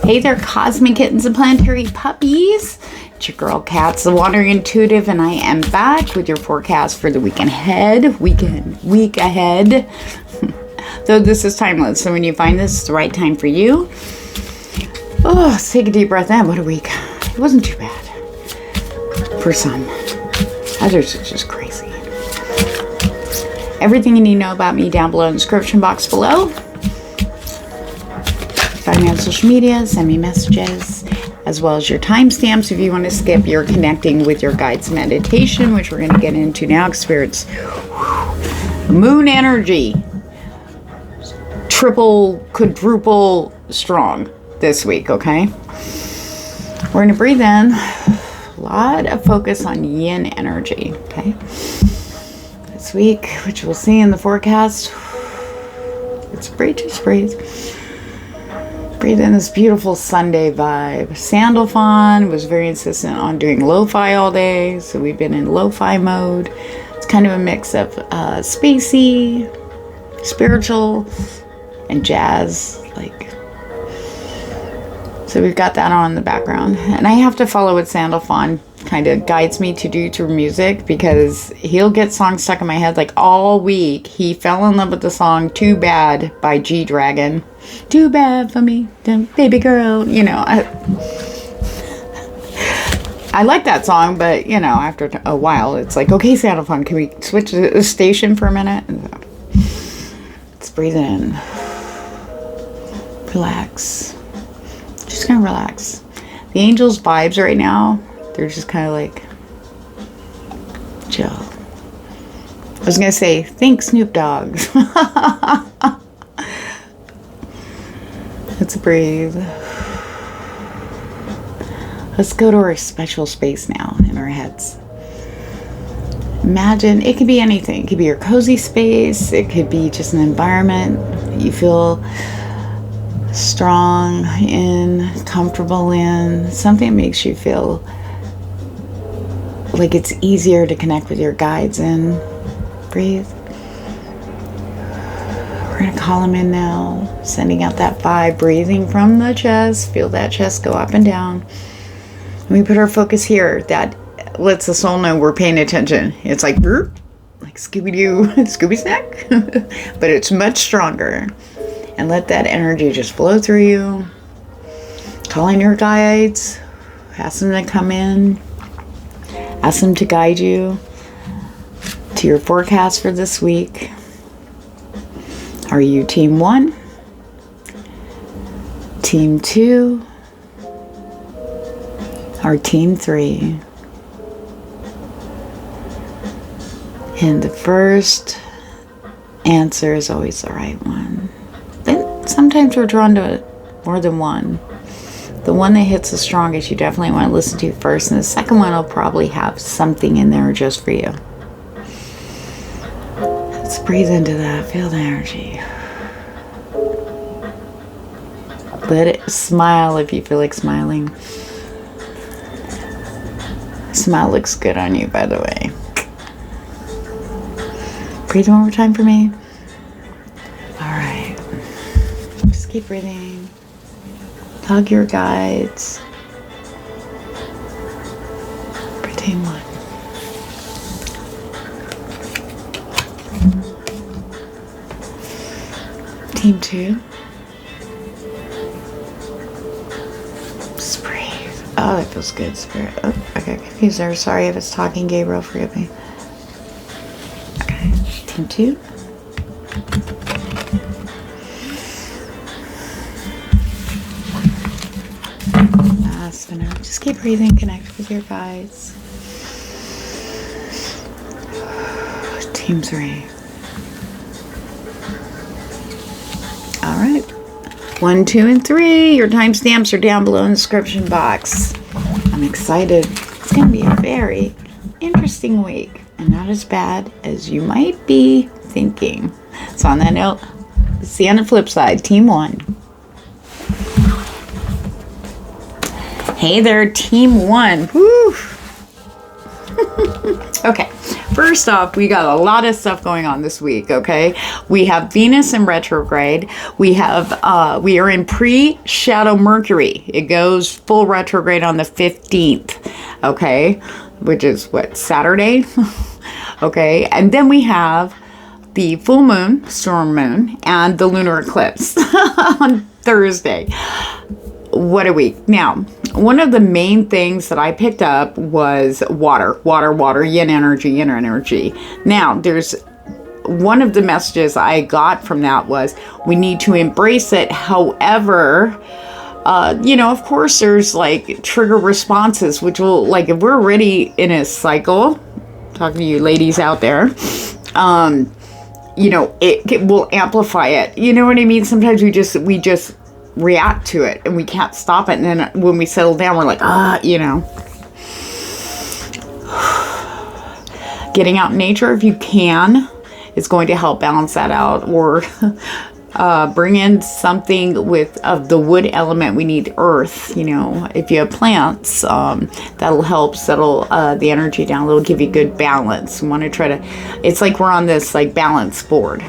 Hey there, cosmic kittens and planetary puppies. It's your girl Catz, the Wandering Intuitive, and I am back with your forecast for the week ahead. Week ahead. Though this is timeless, so when you find this, it's the right time for you. Oh, let's take a deep breath in. What a week. It wasn't too bad. For some. Others, it's just crazy. Everything you need to know about me down below in the description box below. Find me on social media, send me messages, as well as your timestamps if you want to skip your connecting with your guides meditation, which we're going to get into now, because Spirit's moon energy. Triple, quadruple strong this week, okay? We're going to breathe in. A lot of focus on yin energy, okay? This week, which we'll see in the forecast. Let's breathe, just breathe. Breathe in this beautiful Sunday vibe. Sandalphon was very insistent on doing lo-fi all day, so we've been in lo-fi mode. It's kind of a mix of spacey, spiritual, and jazz, like. So we've got that on in the background, and I have to follow what Sandalphon kind of guides me to do through music, because he'll get songs stuck in my head. Like all week, he fell in love with the song "Too Bad" by G-Dragon. Too bad for me, baby girl. You know, I like that song, but you know, after a while, it's like, okay, Sandalphon, can we switch the station for a minute? Let's breathe in, relax. Just gonna relax. The angels' vibes right now, they're just kind of like chill. I was gonna say, thanks, Snoop Dogg. Let's breathe. Let's go to our special space now in our heads. Imagine, it could be anything. It could be your cozy space. It could be just an environment that you feel strong in, comfortable in. Something that makes you feel like it's easier to connect with your guides in. Breathe. We're going to call them in now, sending out that vibe, breathing from the chest. Feel that chest go up and down. And we put our focus here. That lets the soul know we're paying attention. It's like Scooby-Doo, Scooby Snack, but it's much stronger. And let that energy just flow through you. Call in your guides. Ask them to come in. Ask them to guide you to your forecast for this week. Are you team 1? Team 2? Or team 3? And the first answer is always the right one. But sometimes we're drawn to more than one. The one that hits the strongest you definitely want to listen to first, and the second one will probably have something in there just for you. Let's breathe into that. Feel the energy. Let it smile if you feel like smiling. Smile looks good on you, by the way. Breathe one more time for me. Alright. Just keep breathing. Hug your guides. Team 1. Team 2. Just breathe. Oh, that feels good, Spirit. Oh, I got confused there. Sorry if it's talking, Gabriel. Forgive me. Okay. Team 2. Last minute. Just keep breathing. Connect with your guides. Team 3. All right. 1, 2, and 3. Your timestamps are down below in the description box. I'm excited. It's going to be a very interesting week, and not as bad as you might be thinking. So on that note, see you on the flip side. Team 1. Hey there, Team 1. Woo! Okay. First off, we got a lot of stuff going on this week, okay? We have Venus in retrograde. We are in pre-shadow Mercury. It goes full retrograde on the 15th, okay? Which is what, Saturday? Okay, and then we have the full moon, storm moon, and the lunar eclipse on Thursday. What a week. Now, one of the main things that I picked up was water, yin energy. Now, there's one of the messages I got from that was we need to embrace it. However, of course, there's like trigger responses, which will, like, if we're already in a cycle, talking to you ladies out there, it will amplify it. You know what I mean? Sometimes we just react to it and we can't stop it. And then when we settle down, we're like, getting out in nature, if you can, is going to help balance that out, or bring in something of the wood element. We need earth, if you have plants, that'll help settle the energy down. It'll give you good balance. We want to try to, it's like we're on this like balance board.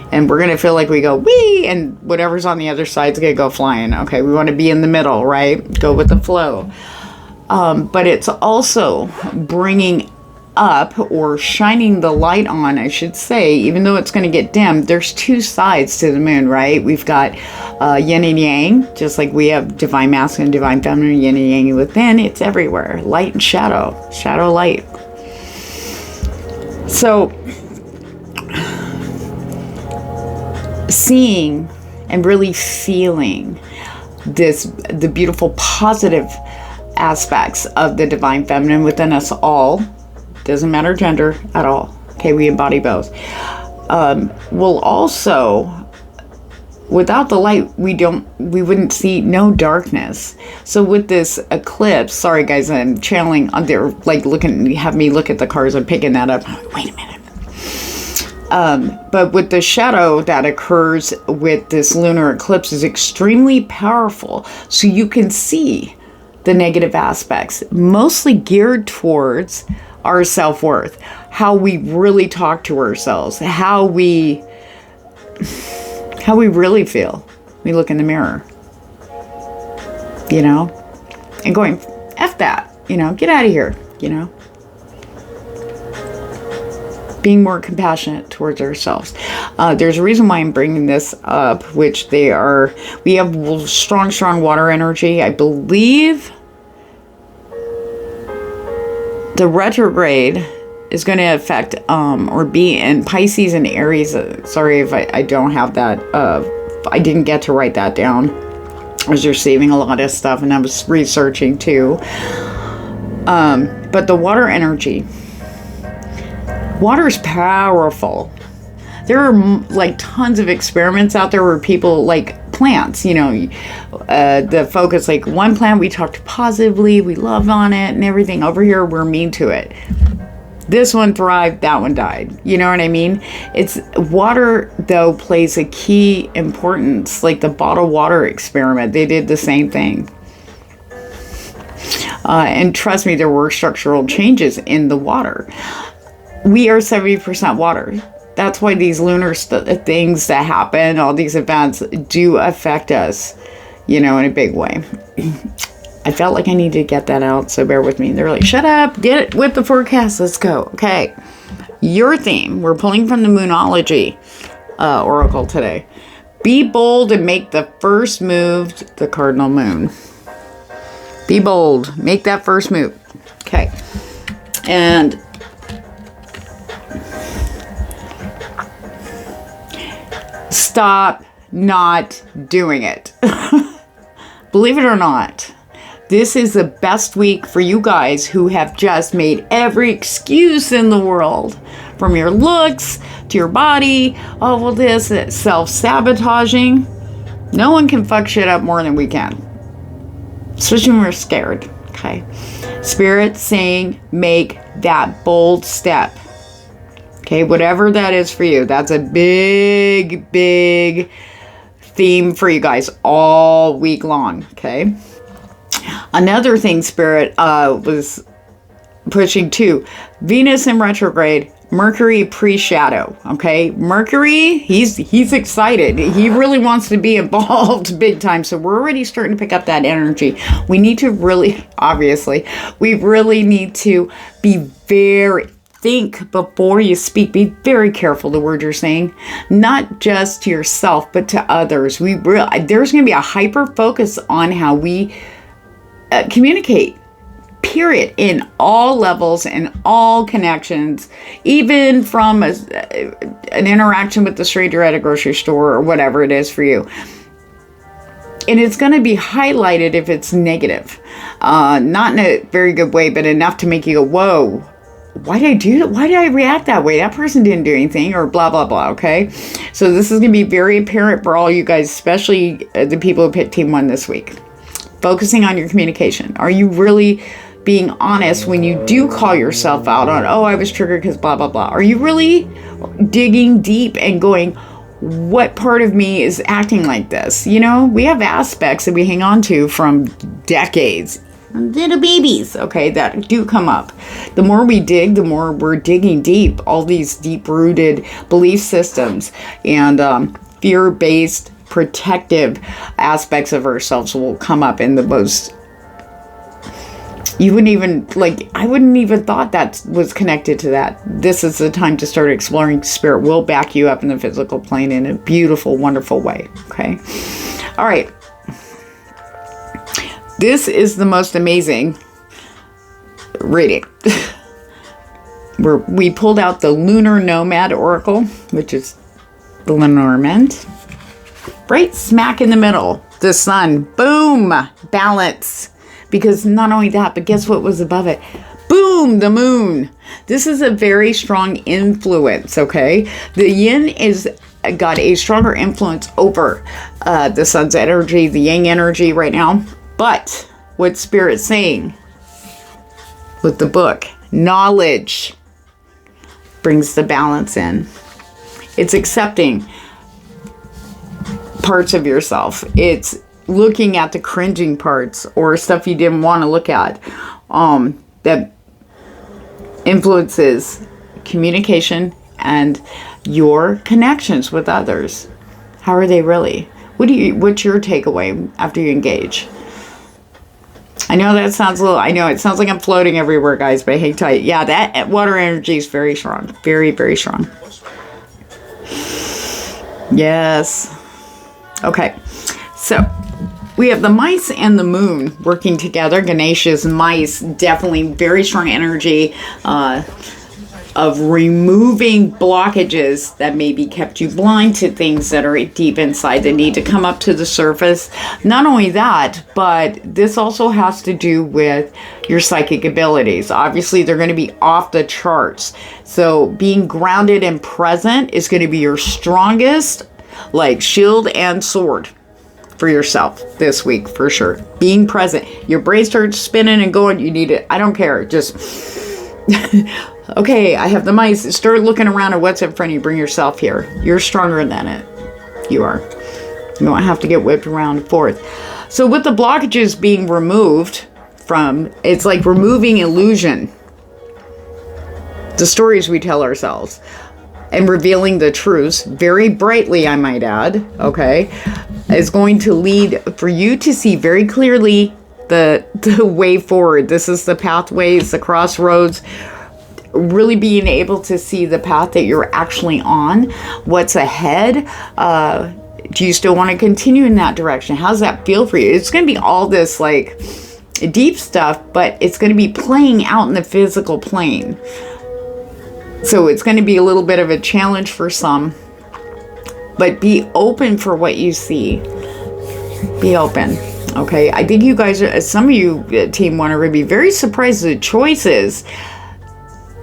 And we're going to feel like we go, wee, and whatever's on the other side's going to go flying. Okay, we want to be in the middle, right? Go with the flow. But it's also bringing up, or shining the light on, I should say, even though it's going to get dim. There's two sides to the moon, right? We've got yin and yang, just like we have divine masculine, divine feminine, yin and yang within. It's everywhere. Light and shadow, light. So, seeing and really feeling the beautiful positive aspects of the divine feminine within us all, doesn't matter gender at all, okay, we embody both, will also, without the light, we wouldn't see no darkness. So with this eclipse, sorry guys, I'm channeling, they're like have me look at the cards, I'm picking that up, wait a minute. But with the shadow that occurs with this lunar eclipse is extremely powerful. So you can see the negative aspects, mostly geared towards our self-worth, how we really talk to ourselves, how we really feel. We look in the mirror, and going, F that, get out of here, being more compassionate towards ourselves. There's a reason why I'm bringing this up, which we have strong water energy. I believe the retrograde is going to affect or be in Pisces and Aries. Sorry if I don't have that. I didn't get to write that down. I was receiving a lot of stuff and I was researching too. But the water energy. Water is powerful. There are like tons of experiments out there where people, like plants, the focus, like one plant we talked positively, we love on it and everything. Over here, we're mean to it. This one thrived, that one died. You know what I mean? It's water, though, plays a key importance. Like the bottled water experiment, they did the same thing. And trust me, there were structural changes in the water. We are 70% water. That's why these lunar things that happen, all these events, do affect us, in a big way. I felt like I needed to get that out, so bear with me. They're like, shut up, get it with the forecast, let's go. Okay, your theme, we're pulling from the Moonology Oracle today. Be bold and make the first move, the cardinal moon. Be bold, make that first move. Okay, and stop not doing it. Believe it or not, this is the best week for you guys who have just made every excuse in the world, from your looks to your body. Oh, well, this self-sabotaging. No one can fuck shit up more than we can, especially when we're scared. Okay, Spirit saying make that bold step. Okay, whatever that is for you, that's a big theme for you guys all week long. Okay, another thing Spirit was pushing 2. Venus in retrograde, Mercury pre-shadow, okay? Mercury, he's excited. He really wants to be involved big time. So we're already starting to pick up that energy. We need to really, obviously, we really need to be think before you speak. Be very careful the word you're saying, not just to yourself, but to others. There's going to be a hyper focus on how we communicate. Period. In all levels and all connections, even from an interaction with the stranger at a grocery store or whatever it is for you. And it's going to be highlighted if it's negative. Not in a very good way, but enough to make you go, whoa, why did I do that? Why did I react that way? That person didn't do anything, or blah, blah, blah. Okay. So this is going to be very apparent for all you guys, especially the people who picked Team 1 this week. Focusing on your communication. Are you really being honest when you do call yourself out on, oh, I was triggered because blah, blah, blah? Are you really digging deep and going, what part of me is acting like this? You know, we have aspects that we hang on to from decades. Little babies, okay, that do come up. The more we dig, the more we're digging deep. All these deep-rooted belief systems and fear-based protective aspects of ourselves will come up in the most. You wouldn't even, I wouldn't even thought that was connected to that. This is the time to start exploring. Spirit will back you up in the physical plane in a beautiful, wonderful way. Okay. All right. This is the most amazing reading. We pulled out the Lunar Nomad Oracle, which is the Lenormand. Right smack in the middle. The sun. Boom. Balance. Because not only that, but guess what was above it? Boom, the moon. This is a very strong influence, okay? The yin is got a stronger influence over the sun's energy, the yang energy right now. But what Spirit's saying with the book, knowledge brings the balance in. It's accepting parts of yourself. It's looking at the cringing parts or stuff you didn't want to look at, that influences communication and your connections with others. How are they really? What's your takeaway after you engage? I know that sounds it sounds like I'm floating everywhere, guys, but hang tight. Yeah, that water energy is very strong. Very, very strong. Yes. Okay. So we have the mice and the moon working together. Ganesha's mice, definitely very strong energy of removing blockages that maybe kept you blind to things that are deep inside that need to come up to the surface. Not only that, but this also has to do with your psychic abilities. Obviously, they're going to be off the charts. So being grounded and present is going to be your strongest, shield and sword for yourself this week, for sure. Being present. Your brain starts spinning and going, you need it. I don't care. Just, okay, I have the mice. Start looking around at what's in front of you. Bring yourself here. You're stronger than it. You are. You don't have to get whipped around and forth. So with the blockages being removed from, it's like removing illusion. The stories we tell ourselves. And revealing the truths very brightly, I might add, okay, is going to lead for you to see very clearly the way forward. This is the pathways, the crossroads, really being able to see the path that you're actually on, what's ahead. Do you still want to continue in that direction? How's that feel for you? It's going to be all this deep stuff, but it's going to be playing out in the physical plane. So it's going to be a little bit of a challenge for some, but be open for what you see. Be open. Okay. I think you guys, some of you, Team 1, are going to be very surprised at the choices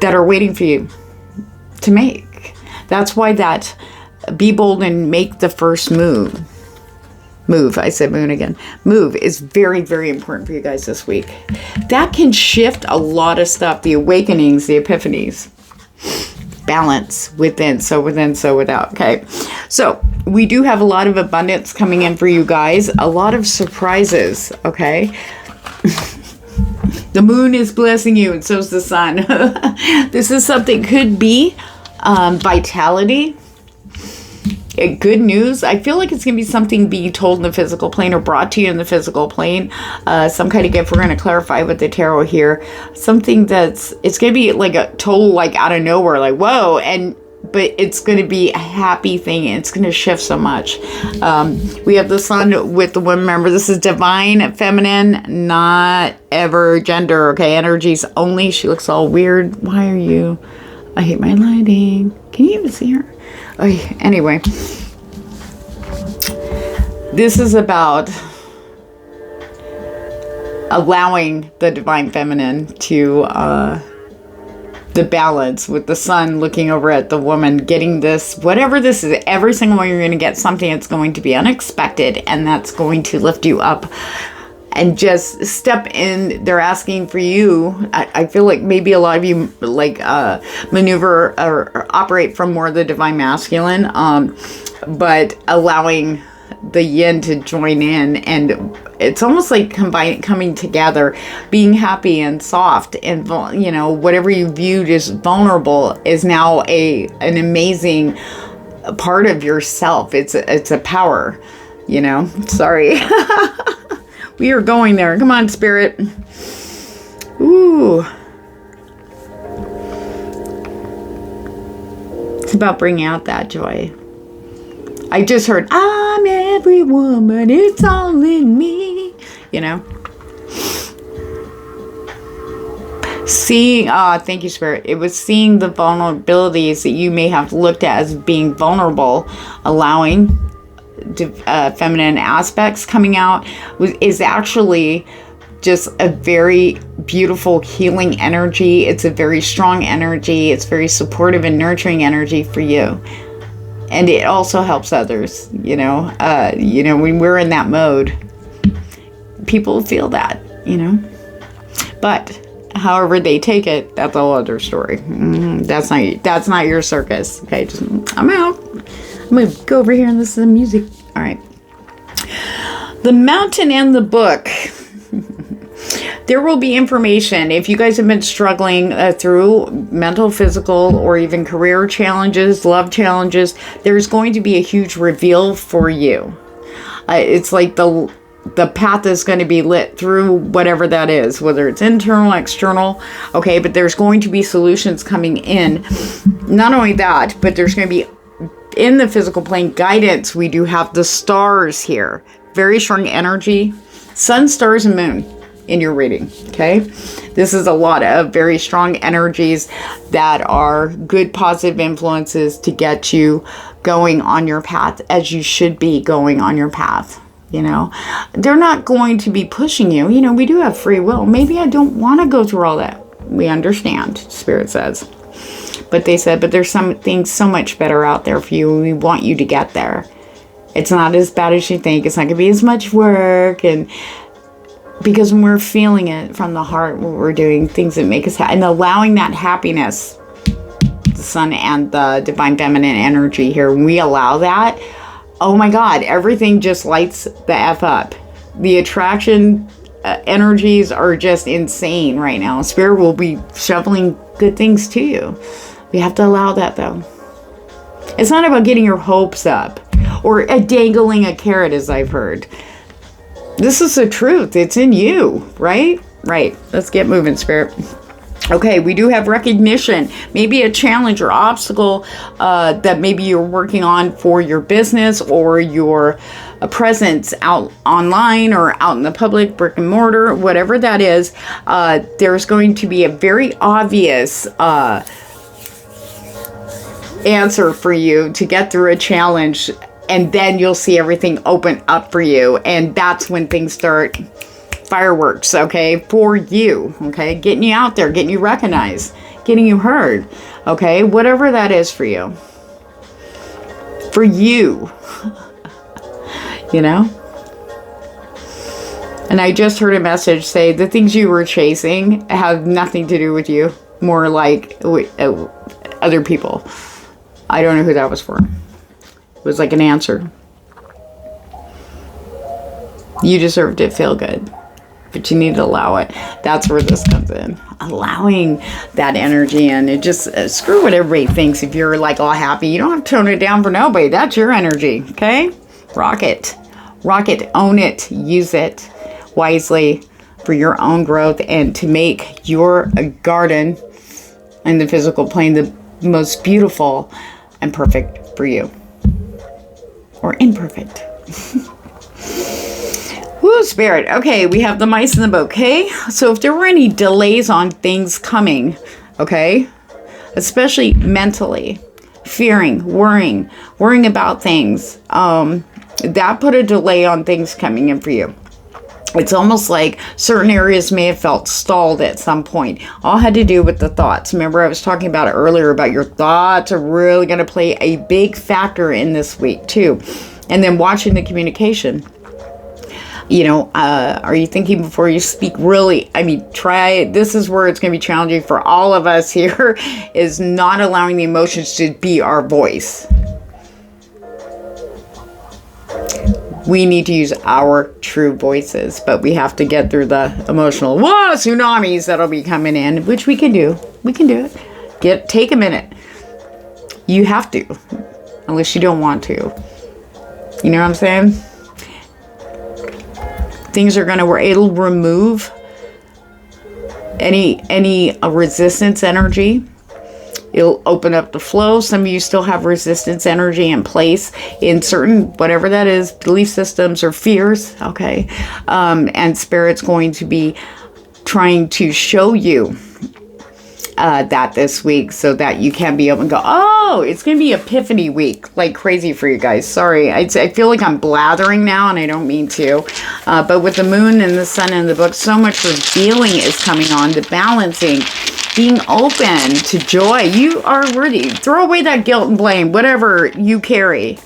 that are waiting for you to make. That's why that be bold and make the first move. I said moon again. Move is very, very important for you guys this week. That can shift a lot of stuff. The awakenings, the epiphanies. Balance within, so within, so without. Okay, so we do have a lot of abundance coming in for you guys, a lot of surprises. Okay. The moon is blessing you, and so is the sun. This is something, could be vitality. Good news. I feel like it's going to be something being told in the physical plane or brought to you in the physical plane. Some kind of gift. We're going to clarify with the tarot here. Something it's going to be like a total, like out of nowhere, like, whoa. But it's going to be a happy thing. It's going to shift so much. We have the sun with the woman. Remember, this is divine feminine, not ever gender. Okay, energies only. She looks all weird. Why are you? I hate my lighting. Can you even see her? Okay, anyway, this is about allowing the divine feminine to the balance with the sun looking over at the woman, getting this, whatever this is. Every single one, you're going to get something that's going to be unexpected, and that's going to lift you up. And just step in. They're asking for you. I feel like maybe a lot of you like maneuver or operate from more of the divine masculine, but allowing the yin to join in, and it's almost like coming together, being happy and soft, and whatever you viewed as vulnerable is now an amazing part of yourself. It's a power, Sorry. We are going there. Come on, Spirit. Ooh. It's about bringing out that joy. I just heard, I'm every woman, it's all in me. Seeing, thank you, Spirit. It was seeing the vulnerabilities that you may have looked at as being vulnerable, allowing feminine aspects coming out is actually just a very beautiful healing energy. It's a very strong energy. It's very supportive and nurturing energy for you, and it also helps others. When we're in that mode, people feel that. But however they take it, that's a whole other story. That's not your circus. Okay, I'm out. I'm going to go over here and listen to the music. All right. The Mountain and the Book. There will be information. If you guys have been struggling through mental, physical, or even career challenges, love challenges, there's going to be a huge reveal for you. It's like the path is going to be lit through whatever that is, whether it's internal, external. Okay, but there's going to be solutions coming in. Not only that, but there's going to be in the physical plane guidance. We do have the stars here. Very strong energy. Sun, stars, and moon in your reading. Okay. This is a lot of very strong energies that are good, positive influences to get you going on your path as you should be going on your path. They're not going to be pushing you. We do have free will. Maybe I don't want to go through all that. We understand, Spirit says. But they said, but there's something so much better out there for you. We want you to get there. It's not as bad as you think. It's not going to be as much work. And because when we're feeling it from the heart, what we're doing, things that make us happy, and allowing that happiness, the sun and the divine feminine energy here, when we allow that, oh my God, everything just lights the F up. The attraction energies are just insane right now. Spirit will be shoveling good things to you. We have to allow that, though. It's not about getting your hopes up or dangling a carrot, as I've heard. This is the truth. It's in you, right? Right. Let's get moving, Spirit. Okay, we do have recognition. Maybe a challenge or obstacle that maybe you're working on for your business or your presence out online or out in the public, brick and mortar, whatever that is. There's going to be a very obvious answer for you to get through a challenge, and then you'll see everything open up for you, and that's when things start fireworks, okay, for you, okay, getting you out there, getting you recognized, getting you heard, okay, whatever that is for you, And I just heard a message say the things you were chasing have nothing to do with you, more like other people. I don't know who that was for. It was like an answer. You deserve to feel good. but you need to allow it. That's where this comes in. Allowing that energy in. It just, screw what everybody thinks. If you're like all happy, you don't have to tone it down for nobody. That's your energy, okay? Rock it. Rock it. Own it. Use it wisely for your own growth and to make your garden in the physical plane the most beautiful and perfect for you. Or imperfect. Woo, Spirit. Okay, we have the mice in the bouquet. So if there were any delays on things coming, okay, especially mentally, fearing, worrying about things, that put a delay on things coming in for you. It's almost like certain areas may have felt stalled at some point. All had to do with the thoughts. Remember, I was talking about it earlier about your thoughts are really going to play a big factor in this week too. And then watching the communication. You know, are you thinking before you speak? Really, I mean, try. This is where it's going to be challenging for all of us here, is not allowing the emotions to be our voice. We need to use our true voices, but we have to get through the emotional tsunamis that'll be coming in, which we can do. We can do it. Take a minute. You have to, unless you don't want to. You know what I'm saying? Things are gonna, where it'll remove any resistance energy. It'll open up the flow. Some of you still have resistance energy in place in certain, whatever that is, belief systems or fears, okay? And Spirit's going to be trying to show you that this week so that you can be able to go, oh, it's going to be Epiphany week, like crazy for you guys. Sorry, I feel like I'm blathering now, and I don't mean to. But with the moon and the sun in the book, so much revealing is coming on, the balancing, being open to joy. You are worthy. Throw away that guilt and blame, whatever you carry.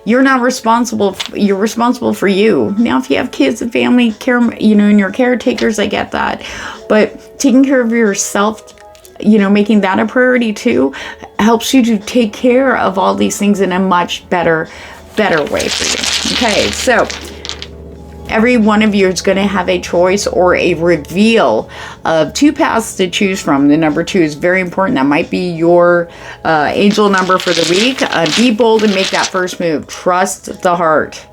You're not responsible. You're responsible for you. Now, if you have kids and family, care, you know, and your caretakers, I get that. But taking care of yourself, you know, making that a priority too, helps you to take care of all these things in a much better way for you. Okay, so every one of you is going to have a choice or a reveal of 2 paths to choose from. The number 2 is very important. That might be your angel number for the week. Be bold and make that first move. Trust the heart.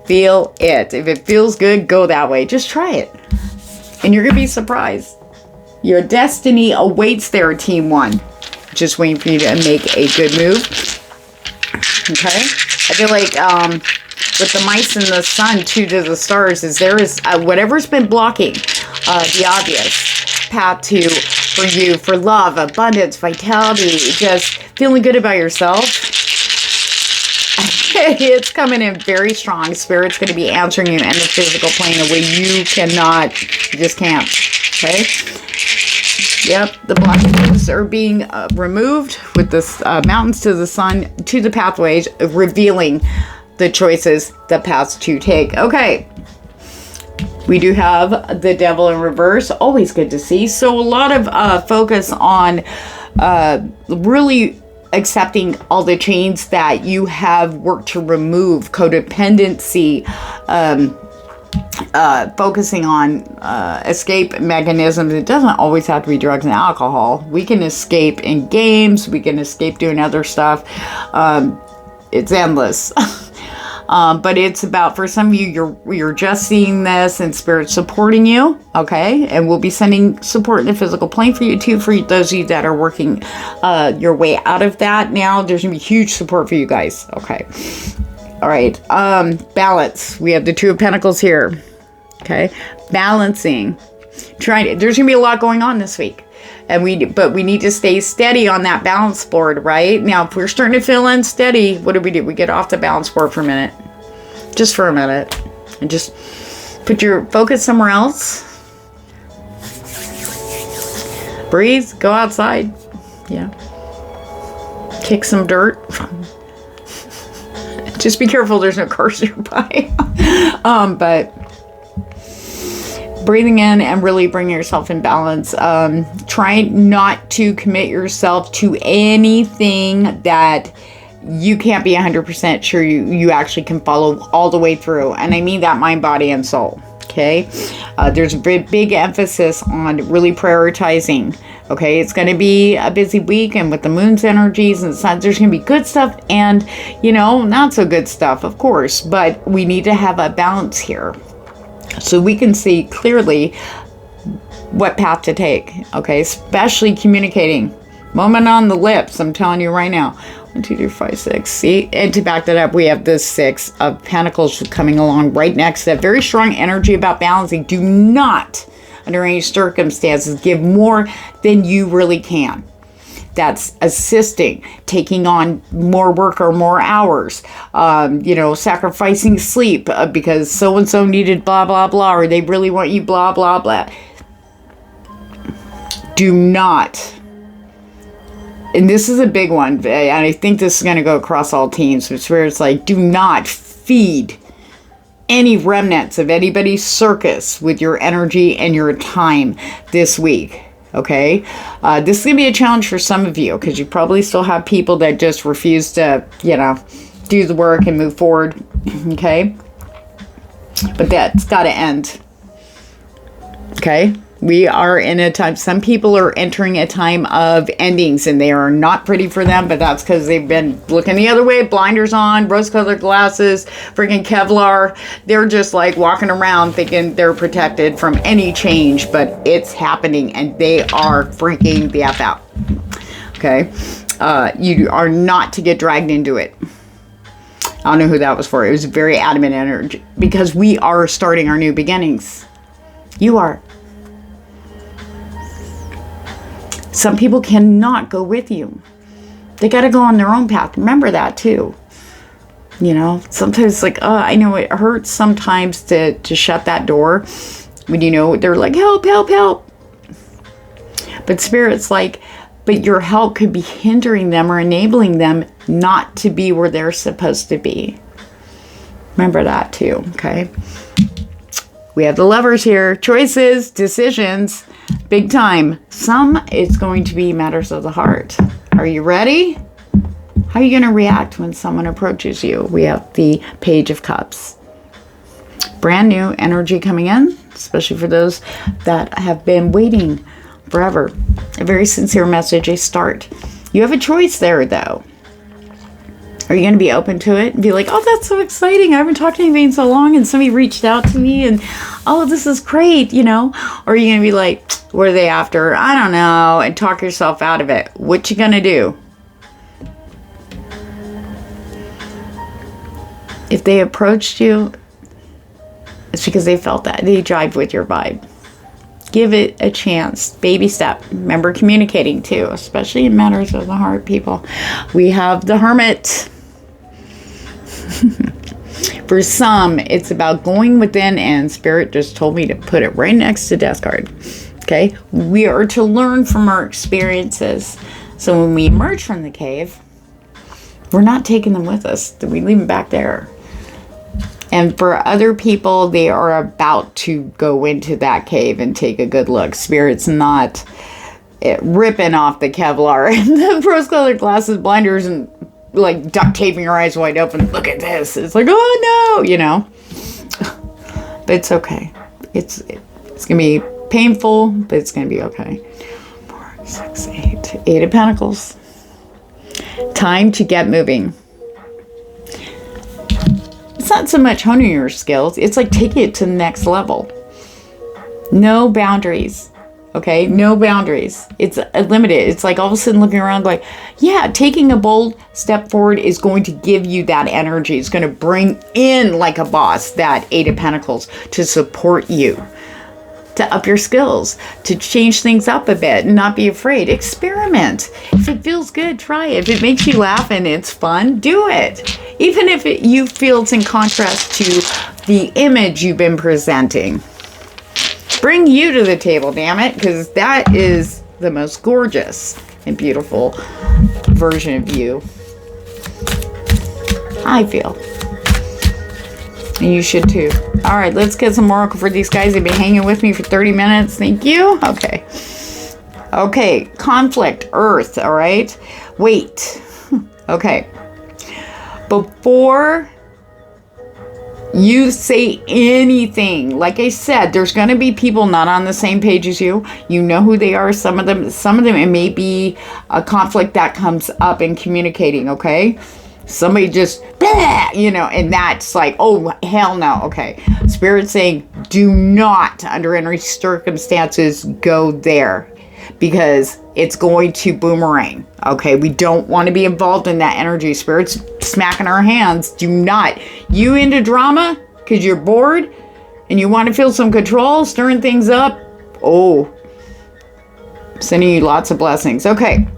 Feel it. If it feels good, go that way. Just try it. And you're going to be surprised. Your destiny awaits there, Team 1. Just waiting for you to make a good move. Okay? I feel like with the mice and the sun, 2 to the stars, is there is whatever's been blocking the obvious path to for you, for love, abundance, vitality, just feeling good about yourself. It's coming in very strong. Spirit's going to be answering you in the physical plane in a way you cannot, you just can't. Okay? Yep, the blockages are being removed with the mountains to the sun, to the pathways, revealing the choices, the paths to take. Okay. We do have the devil in reverse. Always good to see. So a lot of focus on really accepting all the chains that you have worked to remove, codependency, focusing on escape mechanisms. It doesn't always have to be drugs and alcohol. We can escape in games. We can escape doing other stuff. It's endless. But it's about, for some of you, you're just seeing this and Spirit supporting you, okay? And we'll be sending support in the physical plane for you too, for those of you that are working your way out of that. Now there's gonna be huge support for you guys, okay? All right, balance. We have the 2 of Pentacles here, okay? Balancing. There's gonna be a lot going on this week. But we need to stay steady on that balance board, right? Now, if we're starting to feel unsteady, what do? We get off the balance board for a minute. Just for a minute. And just put your focus somewhere else. Breathe. Go outside. Yeah. Kick some dirt. Just be careful there's no cars nearby. But breathing in and really bringing yourself in balance. Try not to commit yourself to anything that you can't be 100% sure you actually can follow all the way through. And I mean that mind, body, and soul. okay? There's a big emphasis on really prioritizing, okay? It's going to be a busy week, and with the moon's energies and suns, there's going to be good stuff and, you know, not so good stuff, of course, but we need to have a balance here so we can see clearly what path to take, okay? Especially communicating. Moment on the lips, I'm telling you right now. 1, 2, 3, 5, 6. See, and to back that up, we have this 6 of Pentacles coming along right next to that. Very strong energy about balancing. Do not, under any circumstances, give more than you really can. That's assisting, taking on more work or more hours, you know, sacrificing sleep because so-and-so needed blah, blah, blah, or they really want you blah, blah, blah. Do not. And this is a big one, and I think this is going to go across all teams. It's where it's like, do not feed any remnants of anybody's circus with your energy and your time this week, okay? This is going to be a challenge for some of you, because you probably still have people that just refuse to, you know, do the work and move forward, okay? But that's got to end, okay? We are in a time, some people are entering a time of endings, and they are not pretty for them, but that's because they've been looking the other way, blinders on, rose-colored glasses, freaking Kevlar. They're just like walking around thinking they're protected from any change, but it's happening, and they are freaking the F out. Okay? You are not to get dragged into it. I don't know who that was for. It was very adamant energy, because we are starting our new beginnings. You are. Some people cannot go with you. They got to go on their own path. Remember that too. You know, sometimes it's like, I know it hurts sometimes to shut that door when, you know, they're like, help, help, help. But Spirit's like, but your help could be hindering them or enabling them not to be where they're supposed to be. Remember that too, okay? We have the Lovers here. Choices, decisions, big time. Some, it's going to be matters of the heart. Are you ready? How are you going to react when someone approaches you? We have the Page of Cups. Brand new energy coming in, especially for those that have been waiting forever. A very sincere message, a start. You have a choice there, though. Are you going to be open to it and be like, oh, that's so exciting. I haven't talked to anybody in so long, and somebody reached out to me, and oh, this is great, you know? Or are you going to be like, what are they after? I don't know, and talk yourself out of it. What you going to do? If they approached you, it's because they felt that. They jived with your vibe. Give it a chance. Baby step. Remember communicating too, especially in matters of the heart, people. We have the Hermit. For some, it's about going within, and Spirit just told me to put it right next to Death card. Okay? We are to learn from our experiences. So when we emerge from the cave, we're not taking them with us. We leave them back there. And for other people, they are about to go into that cave and take a good look. Spirit's not ripping off the Kevlar and the rose-colored glasses, blinders, and like duct taping her eyes wide open. Look at this. It's like, oh no, you know. But it's okay. It's gonna be painful, but it's gonna be okay. 4, 6, 8. 8 of Pentacles. Time to get moving. It's not so much honing your skills. It's like taking it to the next level. No boundaries. Okay? No boundaries. It's limited. It's like all of a sudden looking around like, yeah, taking a bold step forward is going to give you that energy. It's going to bring in like a boss that 8 of Pentacles to support you, to up your skills, to change things up a bit and not be afraid. Experiment. If it feels good, try it. If it makes you laugh and it's fun, do it. Even if you feel it's in contrast to the image you've been presenting. Bring you to the table, damn it, because that is the most gorgeous and beautiful version of you, I feel. And you should too. All right, let's get some oracle for these guys. They've been hanging with me for 30 minutes. Thank you. Okay. Okay, conflict, Earth, all right? Wait. Okay. Before You say anything. Like I said, there's going to be people not on the same page as you. You know who they are. Some of them, it may be a conflict that comes up in communicating, okay? Somebody just, blah, you know, and that's like, oh, hell no. Okay. Spirit saying, do not, under any circumstances, go there. Because it's going to boomerang. Okay, we don't want to be involved in that energy. Spirit's smacking our hands. Do not. You into drama because you're bored and you want to feel some control, stirring things up. Oh, sending you lots of blessings. Okay,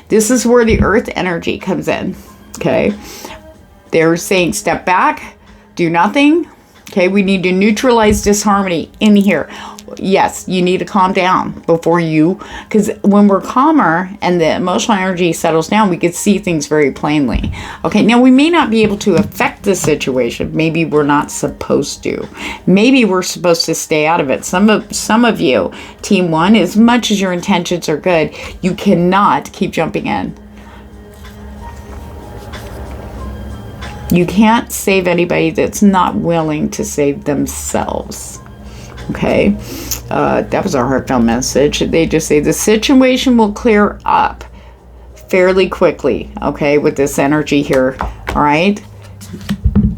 this is where the earth energy comes in. Okay, they're saying step back, do nothing. Okay, we need to neutralize disharmony in here. Yes, you need to calm down before you, because when we're calmer and the emotional energy settles down, we can see things very plainly. Okay, now we may not be able to affect the situation. Maybe we're not supposed to. Maybe we're supposed to stay out of it. Some of you, Team 1, as much as your intentions are good, you cannot keep jumping in. You can't save anybody that's not willing to save themselves. Okay, that was a heartfelt message. They just say the situation will clear up fairly quickly, okay, with this energy here. All right,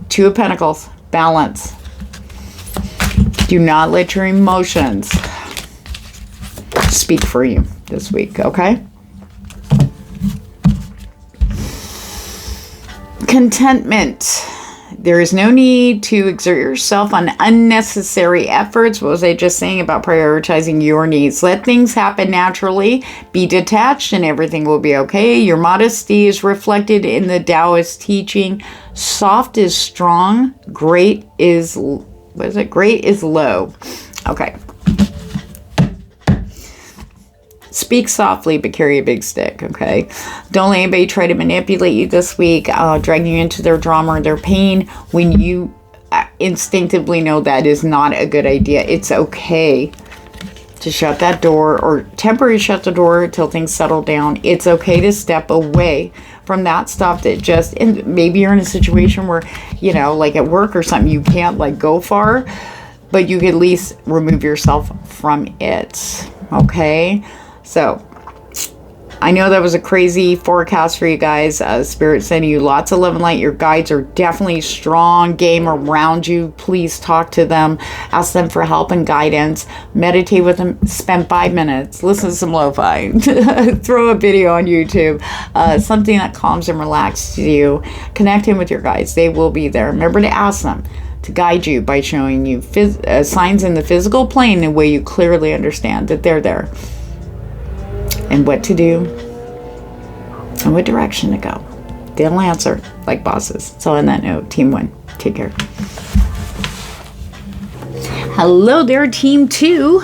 Two of Pentacles, balance. Do not let your emotions speak for you this week, okay? Contentment. There is no need to exert yourself on unnecessary efforts. What was I just saying about prioritizing your needs? Let things happen naturally. Be detached and everything will be okay. Your modesty is reflected in the Taoist teaching. Soft is strong. Great is, what is it? Great is low. Okay. Speak softly, but carry a big stick, okay? Don't let anybody try to manipulate you this week, drag you into their drama or their pain when you instinctively know that is not a good idea. It's okay to shut that door or temporarily shut the door until things settle down. It's okay to step away from that stuff that just, and maybe you're in a situation where, you know, like at work or something, you can't like go far, but you can at least remove yourself from it, okay? So, I know that was a crazy forecast for you guys. Spirit sending you lots of love and light. Your guides are definitely strong game around you. Please talk to them. Ask them for help and guidance. Meditate with them. Spend 5 minutes. Listen to some lo-fi. Throw a video on YouTube. Something that calms and relaxes you. Connect in with your guides. They will be there. Remember to ask them to guide you by showing you signs in the physical plane in a way you clearly understand that they're there. And what to do and what direction to go. They'll answer like bosses. So on that note, Team 1, take care. Hello there, Team 2.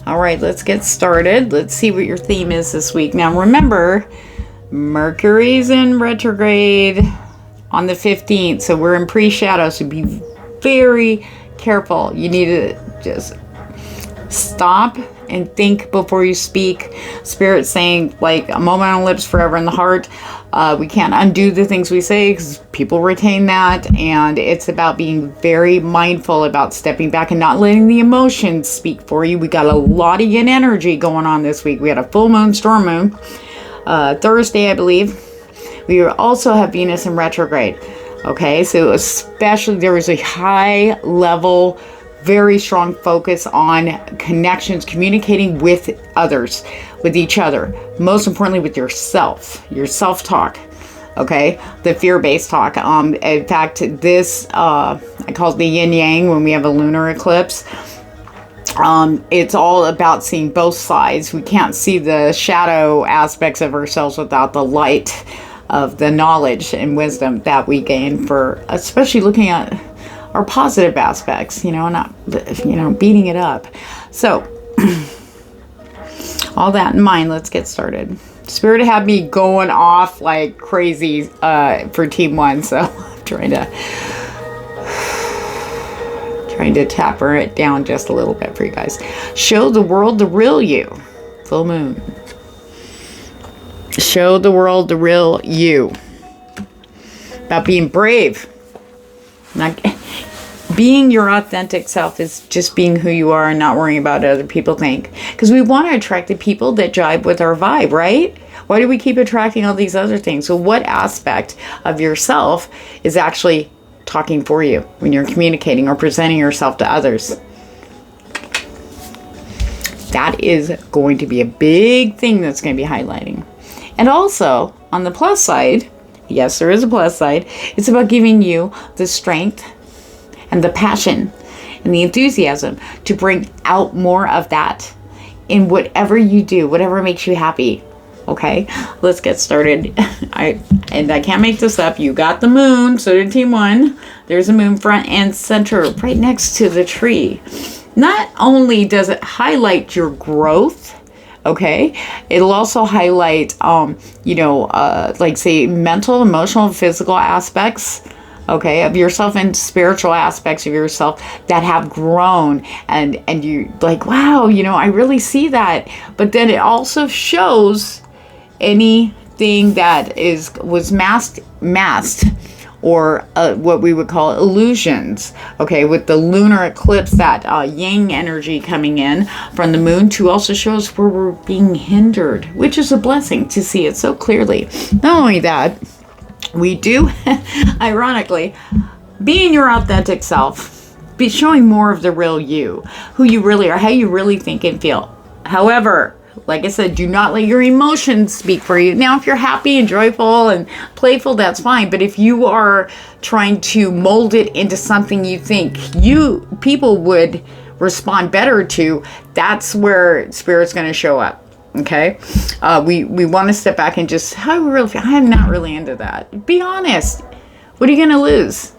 All right, let's get started. Let's see what your theme is this week. Now remember, Mercury's in retrograde on the 15th, so we're in pre-shadow, so be very careful. You need to just stop and think before you speak. Spirit saying, like, a moment on the lips, forever in the heart. We can't undo the things we say because people retain that, and it's about being very mindful about stepping back and not letting the emotions speak for you. We got a lot of yin energy going on this week. We had a full moon, storm moon, Thursday, I believe. We also have Venus in retrograde. Okay, so especially there was a high level, very strong focus on connections, communicating with others, with each other, most importantly with yourself, your self-talk, okay, the fear-based talk. In fact, this, I call it the yin-yang when we have a lunar eclipse. It's all about seeing both sides. We can't see the shadow aspects of ourselves without the light of the knowledge and wisdom that we gain for, especially looking at our positive aspects, you know, not, you know, beating it up. So, all that in mind, let's get started. Spirit had me going off like crazy for Team 1, so I'm trying to taper it down just a little bit for you guys. Show the world the real you. Full moon. Show the world the real you. About being brave. Not being your authentic self is just being who you are and not worrying about what other people think. Because we want to attract the people that jive with our vibe, right? Why do we keep attracting all these other things? So what aspect of yourself is actually talking for you when you're communicating or presenting yourself to others? That is going to be a big thing that's going to be highlighting. And also, on the plus side, yes, there is a plus side, it's about giving you the strength and the passion and the enthusiasm to bring out more of that in whatever you do, whatever makes you happy. Okay, let's get started. I can't make this up. You got the moon, so did team 1. There's a moon front and center right next to the tree. Not only does it highlight your growth, okay, it'll also highlight, like say mental, emotional, physical aspects, okay, of yourself and spiritual aspects of yourself that have grown, and you like, wow, I really see that. But then it also shows anything that was masked or what we would call illusions, okay, with the lunar eclipse, that yang energy coming in from the moon to also show us where we're being hindered, which is a blessing to see it so clearly. Not only that, we do, ironically, being your authentic self, be showing more of the real you, who you really are, how you really think and feel. However, like I said, do not let your emotions speak for you. Now, if you're happy and joyful and playful, that's fine. But if you are trying to mold it into something you think people would respond better to, that's where Spirit's going to show up. Okay, we want to step back and just, how do we really feel? I'm not really into that. Be honest. What are you going to lose?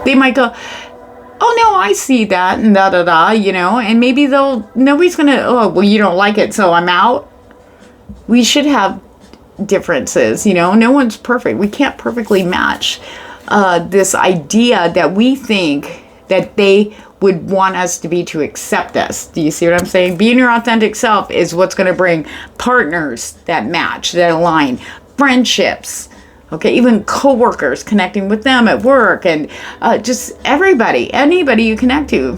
They might go, oh no, I see that, and and maybe nobody's going to, oh, well, you don't like it, so I'm out. We should have differences, no one's perfect. We can't perfectly match this idea that we think that they would want us to be to accept us. Do you see what I'm saying? Being your authentic self is what's going to bring partners that match, that align, friendships, okay, even co-workers, connecting with them at work, and just anybody you connect to.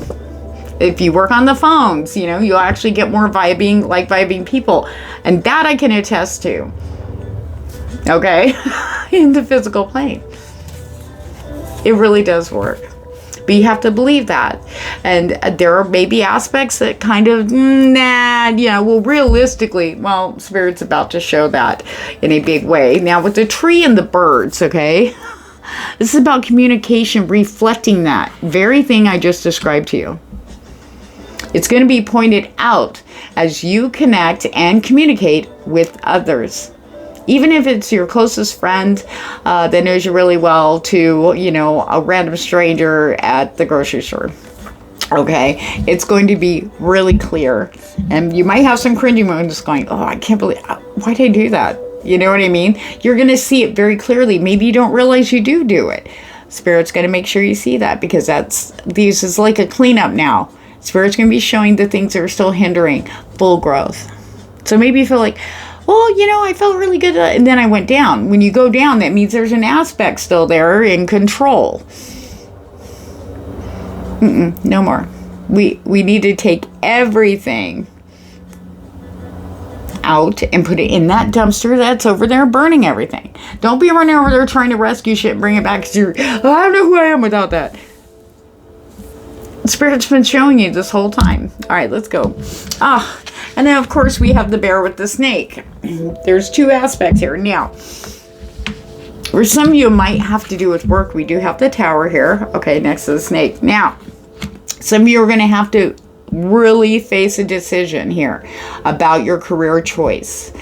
If you work on the phones, you'll actually get more vibing people. And that I can attest to, okay, in the physical plane. It really does work. But you have to believe that. And there are maybe aspects that kind of, realistically, Spirit's about to show that in a big way. Now, with the tree and the birds, okay, this is about communication, reflecting that very thing I just described to you. It's going to be pointed out as you connect and communicate with others. Even if it's your closest friend that knows you really well to, a random stranger at the grocery store. Okay, it's going to be really clear. And you might have some cringy moments going, oh, I can't believe, why did I do that? You know what I mean? You're going to see it very clearly. Maybe you don't realize you do it. Spirit's going to make sure you see that, because this is like a cleanup now. Spirit's going to be showing the things that are still hindering full growth. So maybe you feel like, well, I felt really good, and then I went down. When you go down, that means there's an aspect still there in control. No more. We need to take everything out and put it in that dumpster that's over there burning everything. Don't be running over there trying to rescue shit and bring it back, because I don't know who I am without that. Spirit's been showing you this whole time. All right, let's go. And then, of course, we have the bear with the snake. There's two aspects here. Now, where some of you might have to do with work, we do have the tower here, okay, next to the snake. Now, some of you are going to have to really face a decision here about your career choice.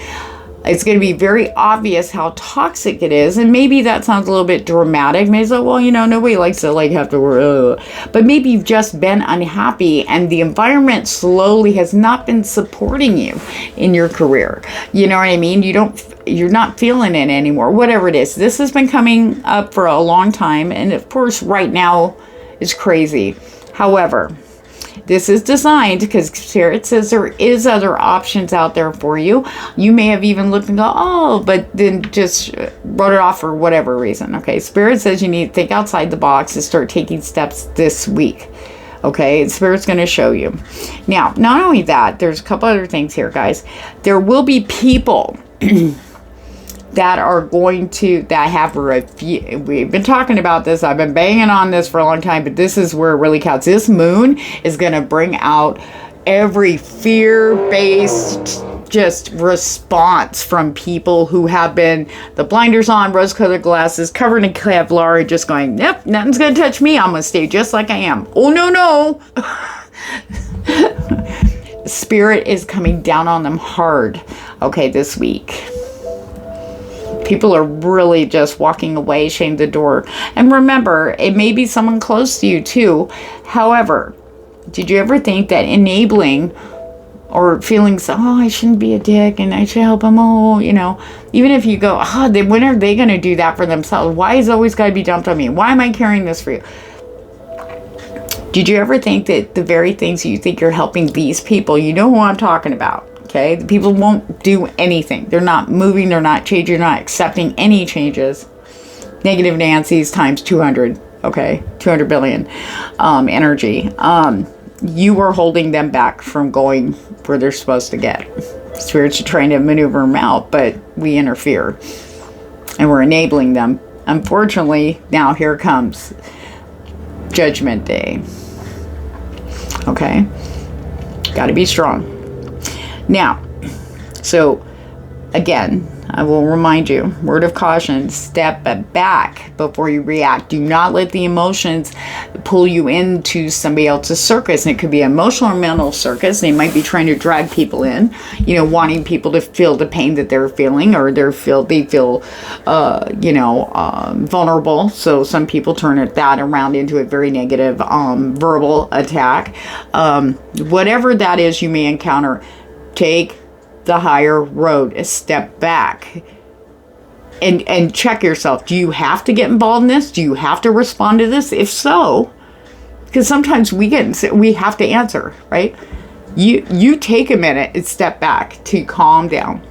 It's going to be very obvious how toxic it is. And maybe that sounds a little bit dramatic. Maybe it's like, well, nobody likes to have to work. But maybe you've just been unhappy and the environment slowly has not been supporting you in your career. You know what I mean? You're not feeling it anymore. Whatever it is. This has been coming up for a long time. And of course, right now is crazy. However, This is designed because Spirit says there is other options out there for you. You may have even looked and go, oh, but then just wrote it off for whatever reason. Okay, Spirit says you need to think outside the box and start taking steps this week. Okay, Spirit's going to show you. Now, not only that, there's a couple other things here, guys. There will be people that are going to, that have we've been talking about this. I've been banging on this for a long time, but this is where it really counts. This moon is going to bring out every fear-based just response from people who have been the blinders on, rose-colored glasses, covered in Kevlar, just going, yep, nothing's going to touch me. I'm going to stay just like I am. Oh, no. Spirit is coming down on them hard, okay, this week. People are really just walking away, shutting the door. And remember, it may be someone close to you too. However, did you ever think that enabling or feeling so, oh, I shouldn't be a dick and I should help them, oh, you know, even if you go, oh, then when are they going to do that for themselves? Why is it always got to be dumped on me? Why am I carrying this for you? Did you ever think that the very things you think you're helping these people, you know who I'm talking about? Okay, the people won't do anything. They're not moving, they're not changing, they're not accepting any changes. Negative Nancy's times 200, okay, 200 billion energy. You are holding them back from going where they're supposed to get. Spirits are trying to maneuver them out, but we interfere. And we're enabling them. Unfortunately, now here comes Judgment Day. Okay? Got to be strong. Now, so again, I will remind you, word of caution, step back before you react. Do not let the emotions pull you into somebody else's circus. And it could be an emotional or mental circus. They might be trying to drag people in, you know, wanting people to feel the pain that they're feeling, or they feel vulnerable. So some people turn that around into a very negative verbal attack. Whatever that is you may encounter, take the higher road, a step back, and check yourself. Do you have to get involved in this? Do you have to respond to this? If so, because sometimes we have to answer, right? You take a minute and step back to calm down.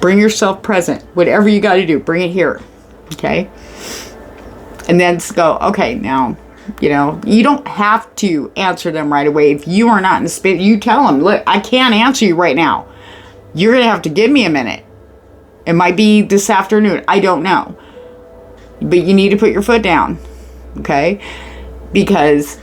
Bring yourself present. Whatever you got to do, bring it here, okay? And then go, okay, now, you know, you don't have to answer them right away. If you are not in the space, you tell them, look, I can't answer you right now. You're going to have to give me a minute. It might be this afternoon. I don't know. But you need to put your foot down. Okay? Because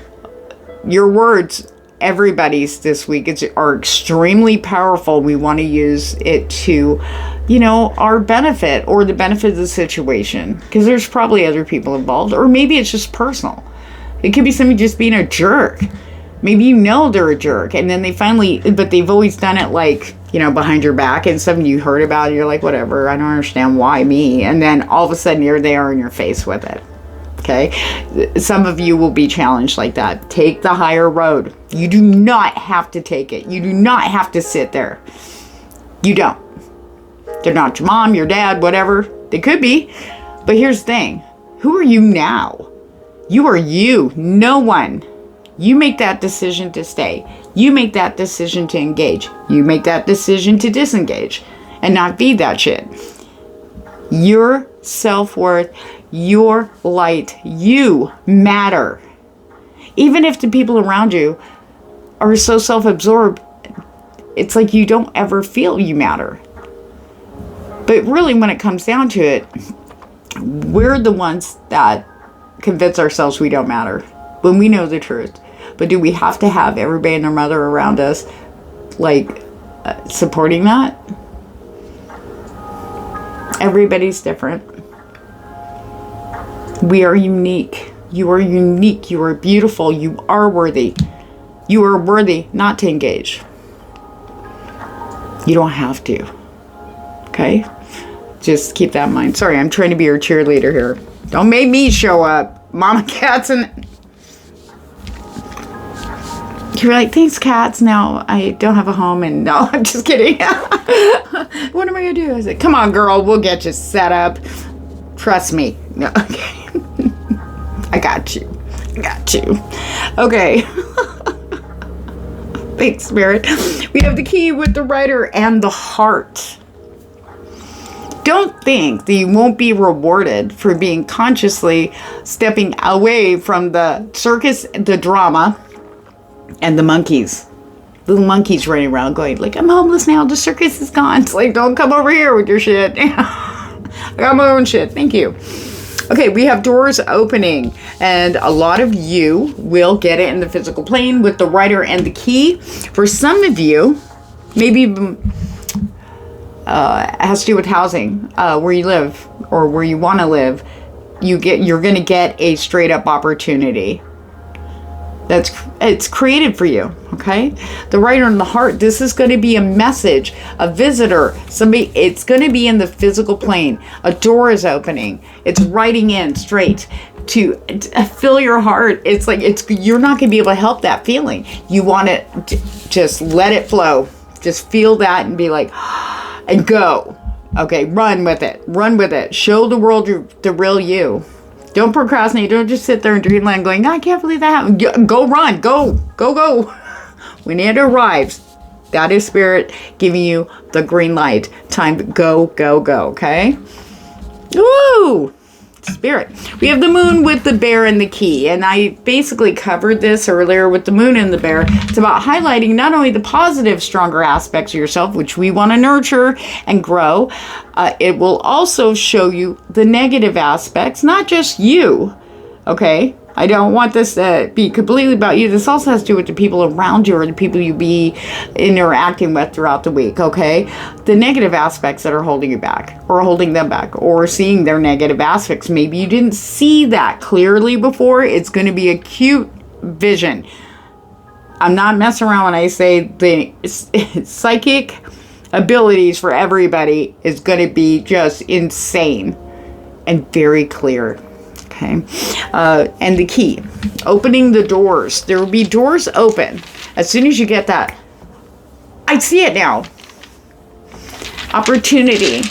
your words, everybody's this week, are extremely powerful. We want to use it to, you know, our benefit or the benefit of the situation. Because there's probably other people involved. Or maybe it's just personal. It could be somebody just being a jerk. Maybe you know they're a jerk, and then but they've always done it like, you know, behind your back, and something you heard about, and you're like, whatever, I don't understand why me. And then all of a sudden you're there in your face with it. Okay? Some of you will be challenged like that. Take the higher road. You do not have to take it. You do not have to sit there. You don't. They're not your mom, your dad, whatever. They could be. But here's the thing. Who are you now? You are you. No one. You make that decision to stay. You make that decision to engage. You make that decision to disengage and not feed that shit. Your self-worth, your light, you matter. Even if the people around you are so self-absorbed, it's like you don't ever feel you matter. But really, when it comes down to it, we're the ones that convince ourselves we don't matter when we know the truth. But do we have to have everybody and their mother around us, like, supporting that? Everybody's different. We are unique. You are unique. You are beautiful. You are worthy. You are worthy not to engage. You don't have to. Okay? Just keep that in mind. Sorry, I'm trying to be your cheerleader here. Don't make me show up. Mama Catz and... You're like, thanks, Catz. Now I don't have a home, and no, I'm just kidding. What am I going to do? I said, come on, girl. We'll get you set up. Trust me. No, okay. I got you. Okay. Thanks, Spirit. We have the key with the Rider and the heart. Don't think that you won't be rewarded for being consciously stepping away from the circus, the drama, and the monkeys. Little monkeys running around going, like, I'm homeless now, the circus is gone. It's like, don't come over here with your shit. I got my own shit. Thank you. Okay, we have doors opening, and a lot of you will get it in the physical plane with the Rider and the key. For some of you, maybe it has to do with housing, where you live or where you want to live. You're going to get a straight up opportunity. It's created for you, okay? The Rider and the heart, this is going to be a message, a visitor, somebody, it's going to be in the physical plane. A door is opening. It's writing in straight to fill your heart. It's like, you're not going to be able to help that feeling. You want to just let it flow. Just feel that and be like, and go. Okay, run with it. Run with it. Show the world the real you. Don't procrastinate. Don't just sit there in dreamland going, I can't believe that happened. Go run. Go. When it arrives, that is Spirit giving you the green light. Time to go. Okay? Woo! Spirit. We have the moon with the bear and the key. And I basically covered this earlier with the moon and the bear. It's about highlighting not only the positive, stronger aspects of yourself, which we want to nurture and grow. It will also show you the negative aspects, not just you. Okay? I don't want this to be completely about you. This also has to do with the people around you or the people you be interacting with throughout the week, okay? The negative aspects that are holding you back or holding them back or seeing their negative aspects. Maybe you didn't see that clearly before. It's going to be acute vision. I'm not messing around when I say the psychic abilities for everybody is going to be just insane and very clear. Okay, and the key, opening the doors. There will be doors open as soon as you get that. I see it now. Opportunity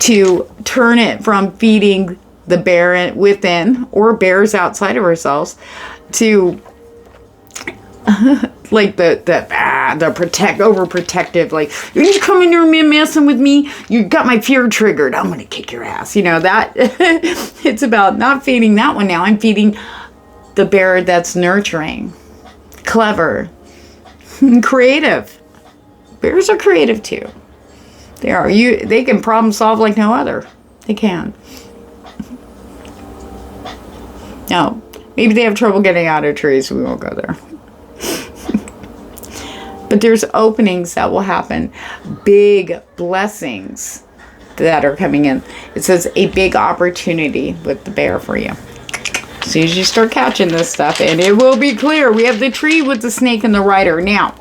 to turn it from feeding the bear within or bears outside of ourselves to like the overprotective, like, you come in here messing with me, you got my fear triggered, I'm gonna kick your ass, you know, that. It's about not feeding that one now. I'm feeding the bear that's nurturing, clever, creative. Bears are creative too. They can problem solve like no other. They can. Now, maybe they have trouble getting out of trees, we won't go there. But there's openings that will happen. Big blessings that are coming in. It says a big opportunity with the bear for you. As soon as you start catching this stuff, and it will be clear. We have the tree with the snake and the Rider. Now,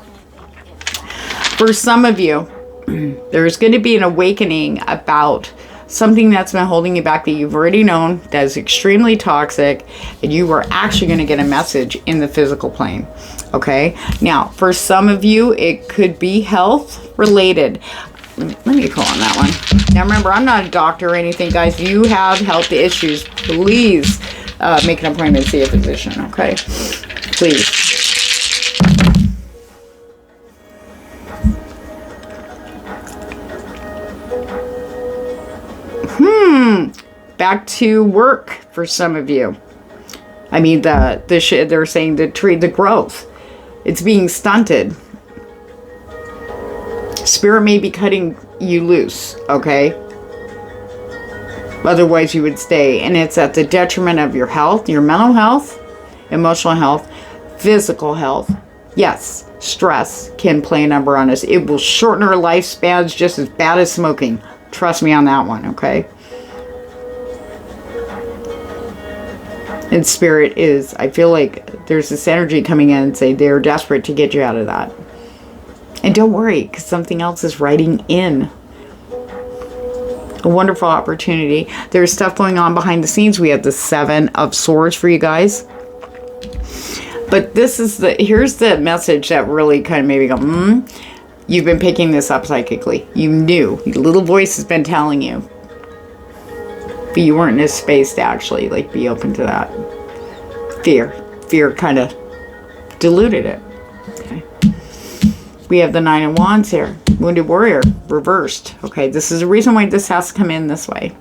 for some of you, there's going to be an awakening about something that's been holding you back that you've already known that is extremely toxic, and you are actually going to get a message in the physical plane. Okay, now for some of you it could be health related. Let me call on that one. Now remember, I'm not a doctor or anything, guys. You have health issues, please make an appointment and see a physician. Okay, please. Back to work for some of you. I mean, they're saying the tree, the growth, it's being stunted. Spirit may be cutting you loose, okay? Otherwise you would stay, and it's at the detriment of your health, your mental health, emotional health, physical health. Yes, stress can play a number on us. It will shorten our lifespans just as bad as smoking. Trust me on that one, okay? And Spirit is, I feel like there's this energy coming in and say they're desperate to get you out of that. And don't worry, because something else is writing in. A wonderful opportunity. There's stuff going on behind the scenes. We have the 7 of Swords for you guys. But this is here's the message that really kind of made me go, You've been picking this up psychically. You knew. Your little voice has been telling you. But you weren't in a space to actually, be open to that. Fear kind of diluted it. We have the Nine of Wands here. Wounded Warrior, reversed. Okay, this is the reason why this has to come in this way.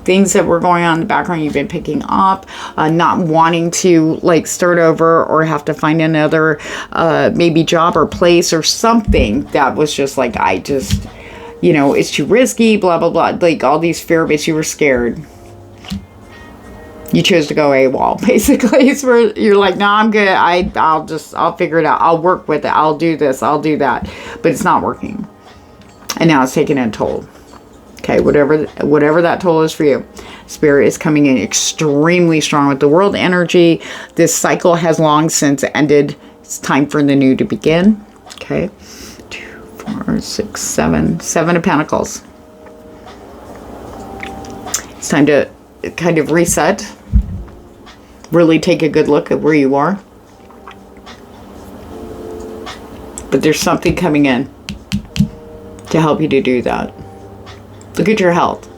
Things that were going on in the background you've been picking up, not wanting to like start over or have to find another maybe job or place or something that was just like, I just, you know, it's too risky, blah, blah, blah. Like all these fear-based, you were scared. You chose to go AWOL, basically. It's where you're like, no, I'm good. I'll figure it out. I'll work with it. I'll do this. I'll do that. But it's not working. And now it's taking a toll. Okay, whatever that toll is for you. Spirit is coming in extremely strong with the world energy. This cycle has long since ended. It's time for the new to begin. Okay. 2, 4, 6, 7. 7 of Pentacles. It's time to kind of reset. Really take a good look at where you are. But there's something coming in to help you to do that. Look at your health.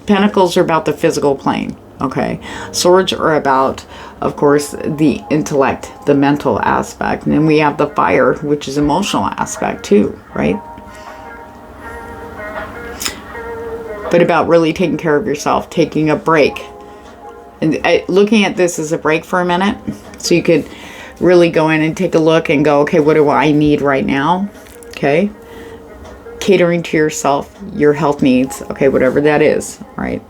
Pentacles are about the physical plane. Okay. Swords are about, of course, the intellect, the mental aspect. And then we have the fire, which is emotional aspect too, right? But about really taking care of yourself, taking a break. And looking at this as a break for a minute. So you could really go in and take a look and go, okay, what do I need right now? Okay. Catering to yourself, your health needs. Okay, whatever that is, right?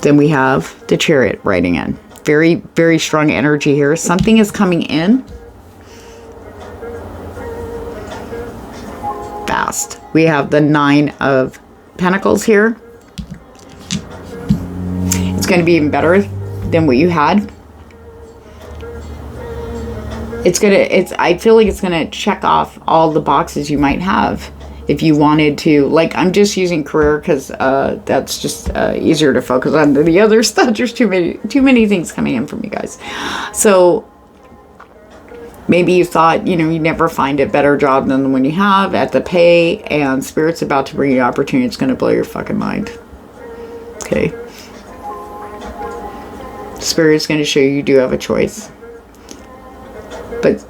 Then we have the Chariot riding in. Very, very strong energy here. Something is coming in. Fast. We have the 9 of Pentacles here. It's going to be even better than what you had. I feel like it's going to check off all the boxes you might have if you wanted to. Like, I'm just using career because that's just easier to focus on than the other stuff. There's too many things coming in from you guys. So maybe you thought, you know, you never find a better job than the one you have at the pay, and Spirit's about to bring you opportunity. It's going to blow your fucking mind. Okay. Spirit's going to show you do have a choice. But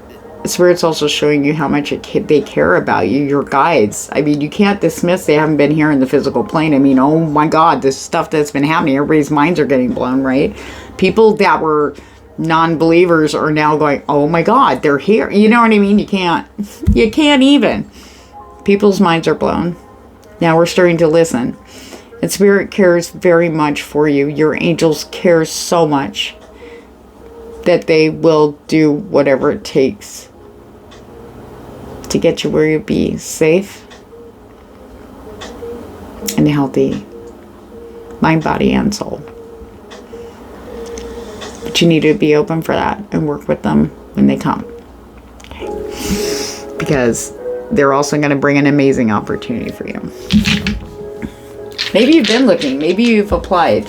Spirit's also showing you how much they care about you, your guides. I mean, you can't dismiss they haven't been here in the physical plane. I mean, oh my God, this stuff that's been happening, everybody's minds are getting blown, right? People that were non-believers are now going, oh my God, they're here. You know what I mean? You can't even. People's minds are blown. Now we're starting to listen. And Spirit cares very much for you. Your angels care so much that they will do whatever it takes to get you where you be safe and healthy, mind, body, and soul. But you need to be open for that and work with them when they come. Okay. Because they're also going to bring an amazing opportunity for you. Maybe you've been looking. Maybe you've applied.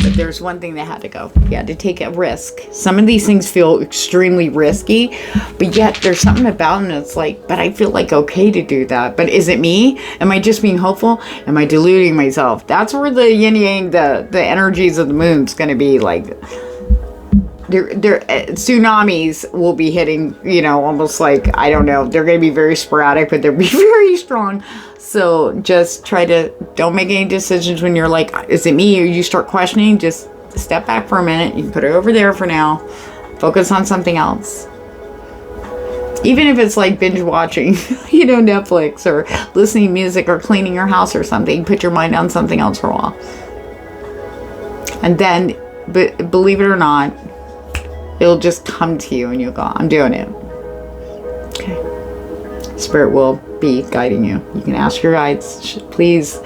But there's one thing that had to go. You had to take a risk. Some of these things feel extremely risky, but yet there's something about them that's like, but I feel like okay to do that. But is it me? Am I just being hopeful? Am I deluding myself? That's where the yin yang, the energies of the moon's going to be like. Tsunamis will be hitting, you know, almost like, I don't know, they're going to be very sporadic, but they'll be very strong. So just don't make any decisions when you're like, is it me? Or you start questioning, just step back for a minute. You can put it over there for now. Focus on something else. Even if it's like binge watching, you know, Netflix, or listening to music, or cleaning your house or something, put your mind on something else for a while. And then, but believe it or not, it'll just come to you and you'll go, I'm doing it. Okay. Spirit will be guiding you. You can ask your guides, please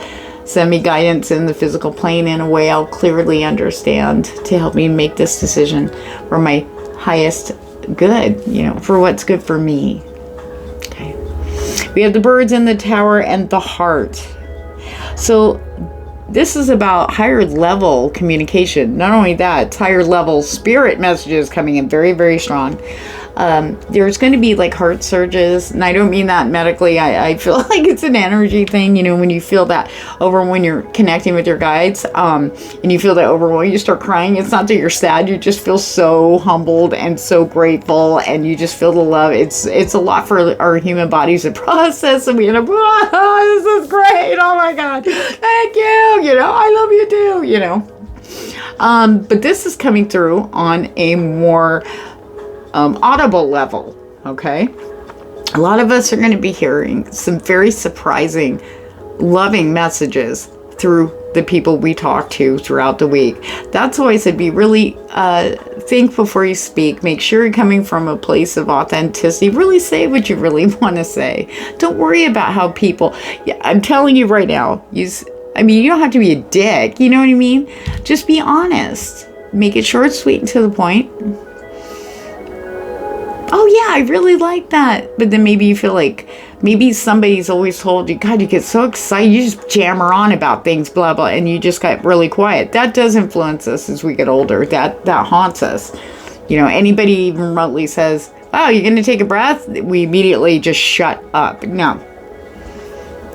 send me guidance in the physical plane in a way I'll clearly understand to help me make this decision for my highest good, you know, for what's good for me. Okay. We have the birds in the tower and the heart. So this is about higher level communication. Not only that, it's higher level spirit messages coming in very, very strong. There's going to be like heart surges, and I don't mean that medically. I feel like it's an energy thing, you know, when you feel that over, when you're connecting with your guides, and you feel that overwhelm, you start crying. It's not that you're sad, you just feel so humbled and so grateful, and you just feel the love. It's a lot for our human bodies to process, and we end up, this is great, oh my God, thank you, you know, I love you too, you know. But this is coming through on a more audible level, okay? A lot of us are going to be hearing some very surprising, loving messages through the people we talk to throughout the week. That's why I said be really think before you speak. Make sure you're coming from a place of authenticity. Really say what you really want to say. Don't worry about how people... Yeah, I'm telling you right now, you don't have to be a dick, you know what I mean? Just be honest. Make it short, sweet, and to the point. Oh yeah, I really like that. But then maybe you feel like, maybe somebody's always told you, God, you get so excited, you just jammer on about things, blah, blah, and you just got really quiet. That does influence us as we get older. That haunts us. You know, anybody even remotely says, wow, you're going to take a breath? We immediately just shut up. No.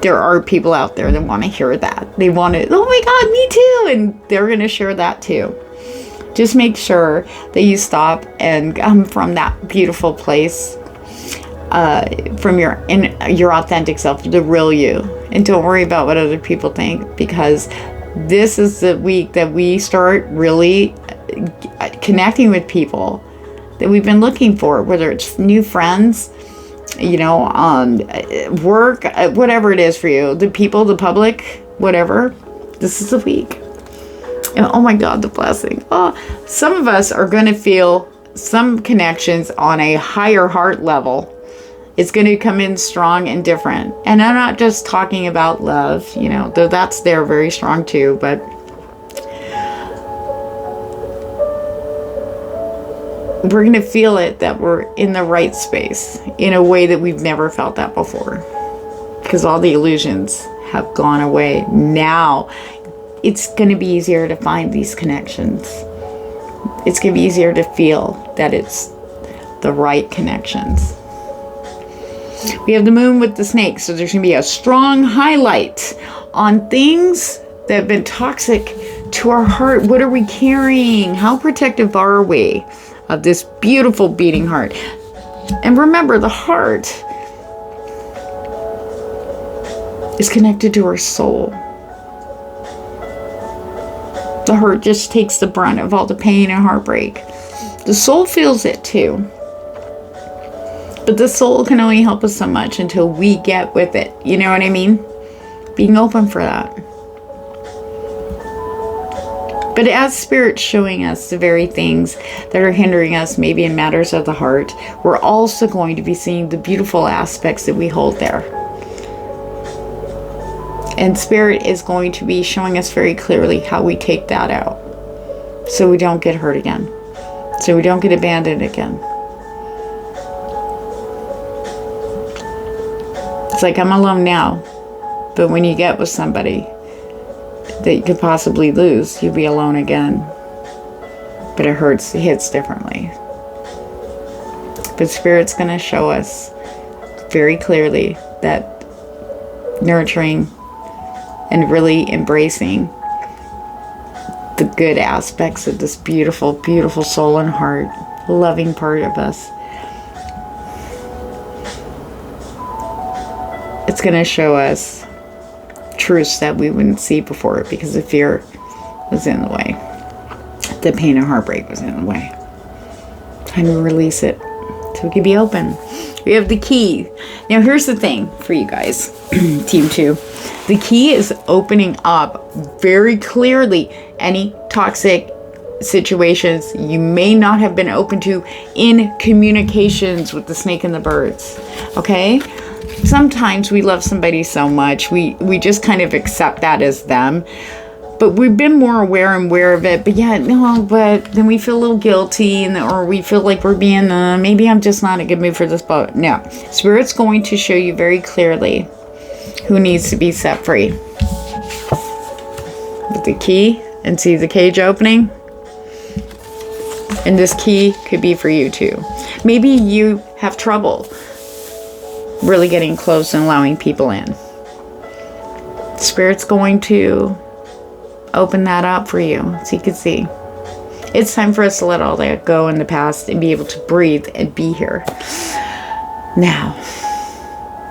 There are people out there that want to hear that. They want to, oh my God, me too. And they're going to share that too. Just make sure that you stop and come from that beautiful place, from your authentic self, the real you. And don't worry about what other people think, because this is the week that we start really connecting with people that we've been looking for, whether it's new friends, you know, work, whatever it is for you, the people, the public, whatever. This is the week. And oh my God, the blessing. Oh, some of us are going to feel some connections on a higher heart level. It's going to come in strong and different. And I'm not just talking about love, you know, though that's there very strong too, but we're going to feel it, that we're in the right space in a way that we've never felt that before, because all the illusions have gone away. Now it's going to be easier to find these connections. It's going to be easier to feel that it's the right connections. We have the moon with the snake, so there's going to be a strong highlight on things that have been toxic to our heart. What are we carrying? How protective are we of this beautiful beating heart? And remember, the heart is connected to our soul. The heart just takes the brunt of all the pain and heartbreak. The soul feels it too. But the soul can only help us so much until we get with it. You know what I mean? Being open for that. But as Spirit's showing us the very things that are hindering us, maybe in matters of the heart, we're also going to be seeing the beautiful aspects that we hold there. And Spirit is going to be showing us very clearly how we take that out, so we don't get hurt again, so we don't get abandoned again. It's like, I'm alone now, but when you get with somebody that you could possibly lose, you'll be alone again. But it hits differently. But Spirit's going to show us very clearly that nurturing and really embracing the good aspects of this beautiful, beautiful soul and heart, loving part of us. It's going to show us truths that we wouldn't see before because the fear was in the way. The pain and heartbreak was in the way. Time to release it so we can be open. We have the key. Now here's the thing for you guys, Team 2. The key is opening up very clearly any toxic situations you may not have been open to in communications with the snake and the birds. Okay? Sometimes we love somebody so much, we just kind of accept that as them. But we've been more aware of it. But yeah, no, but then we feel a little guilty, or we feel like we're being, maybe I'm just not in a good mood for this boat. No. Spirit's going to show you very clearly who needs to be set free. With the key, and see the cage opening. And this key could be for you too. Maybe you have trouble really getting close and allowing people in. Spirit's going to open that up for you so you can see. It's time for us to let all that go in the past and be able to breathe and be here now.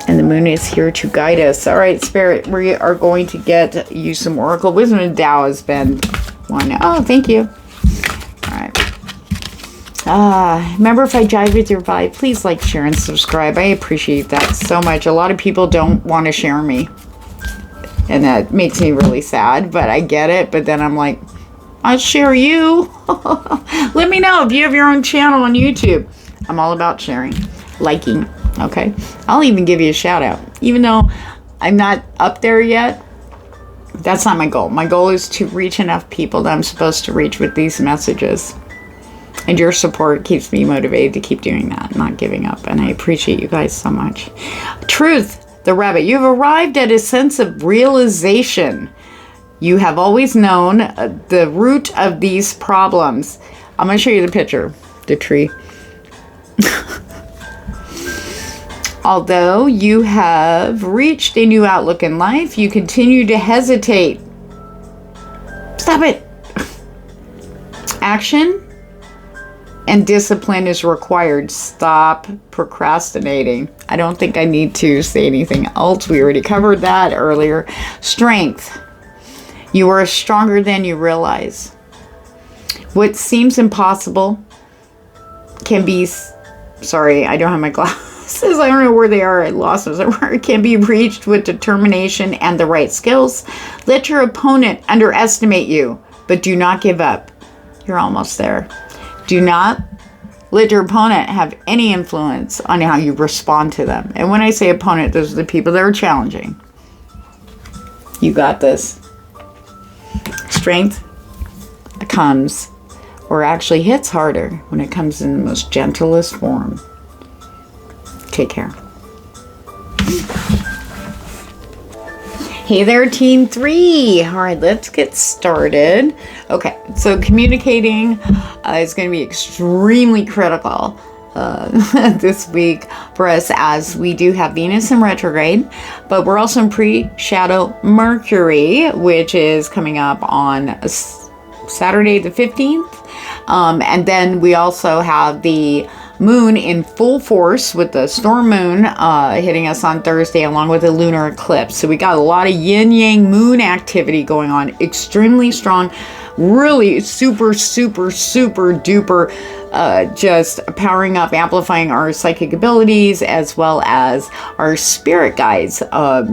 And the moon is here to guide us. All right, Spirit, we are going to get you some Oracle Wisdom, and Tao has been one. Oh, thank you. All right. Remember, if I jive with your vibe, please like, share, and subscribe. I appreciate that so much. A lot of people don't want to share me, and that makes me really sad, but I get it. But then I'm like, I'll share you. Let me know if you have your own channel on YouTube. I'm all about sharing, liking, okay? I'll even give you a shout out. Even though I'm not up there yet, that's not my goal. My goal is to reach enough people that I'm supposed to reach with these messages. And your support keeps me motivated to keep doing that, not giving up. And I appreciate you guys so much. Truth, the rabbit. You've arrived at a sense of realization. You have always known the root of these problems. I'm going to show you the picture, the tree. Although you have reached a new outlook in life, you continue to hesitate. Stop it. Action and discipline is required. Stop procrastinating. I don't think I need to say anything else. We already covered that earlier. Strength. You are stronger than you realize. What seems impossible can be... Sorry, I don't have my glasses. I don't know where they are. I lost them. It can be reached with determination and the right skills. Let your opponent underestimate you, but do not give up. You're almost there. Do not let your opponent have any influence on how you respond to them. And when I say opponent, those are the people that are challenging. You got this. Strength comes, or actually hits harder, when it comes in the most gentlest form. Take care. Hey there, Team 3. All right, let's get started. Okay, so communicating is going to be extremely critical this week for us, as we do have Venus in retrograde, but we're also in pre-shadow Mercury, which is coming up on Saturday the 15th. And then we also have the moon in full force with the storm moon hitting us on Thursday, along with a lunar eclipse. So we got a lot of yin yang moon activity going on, extremely strong, really super duper, just powering up, amplifying our psychic abilities, as well as our spirit guides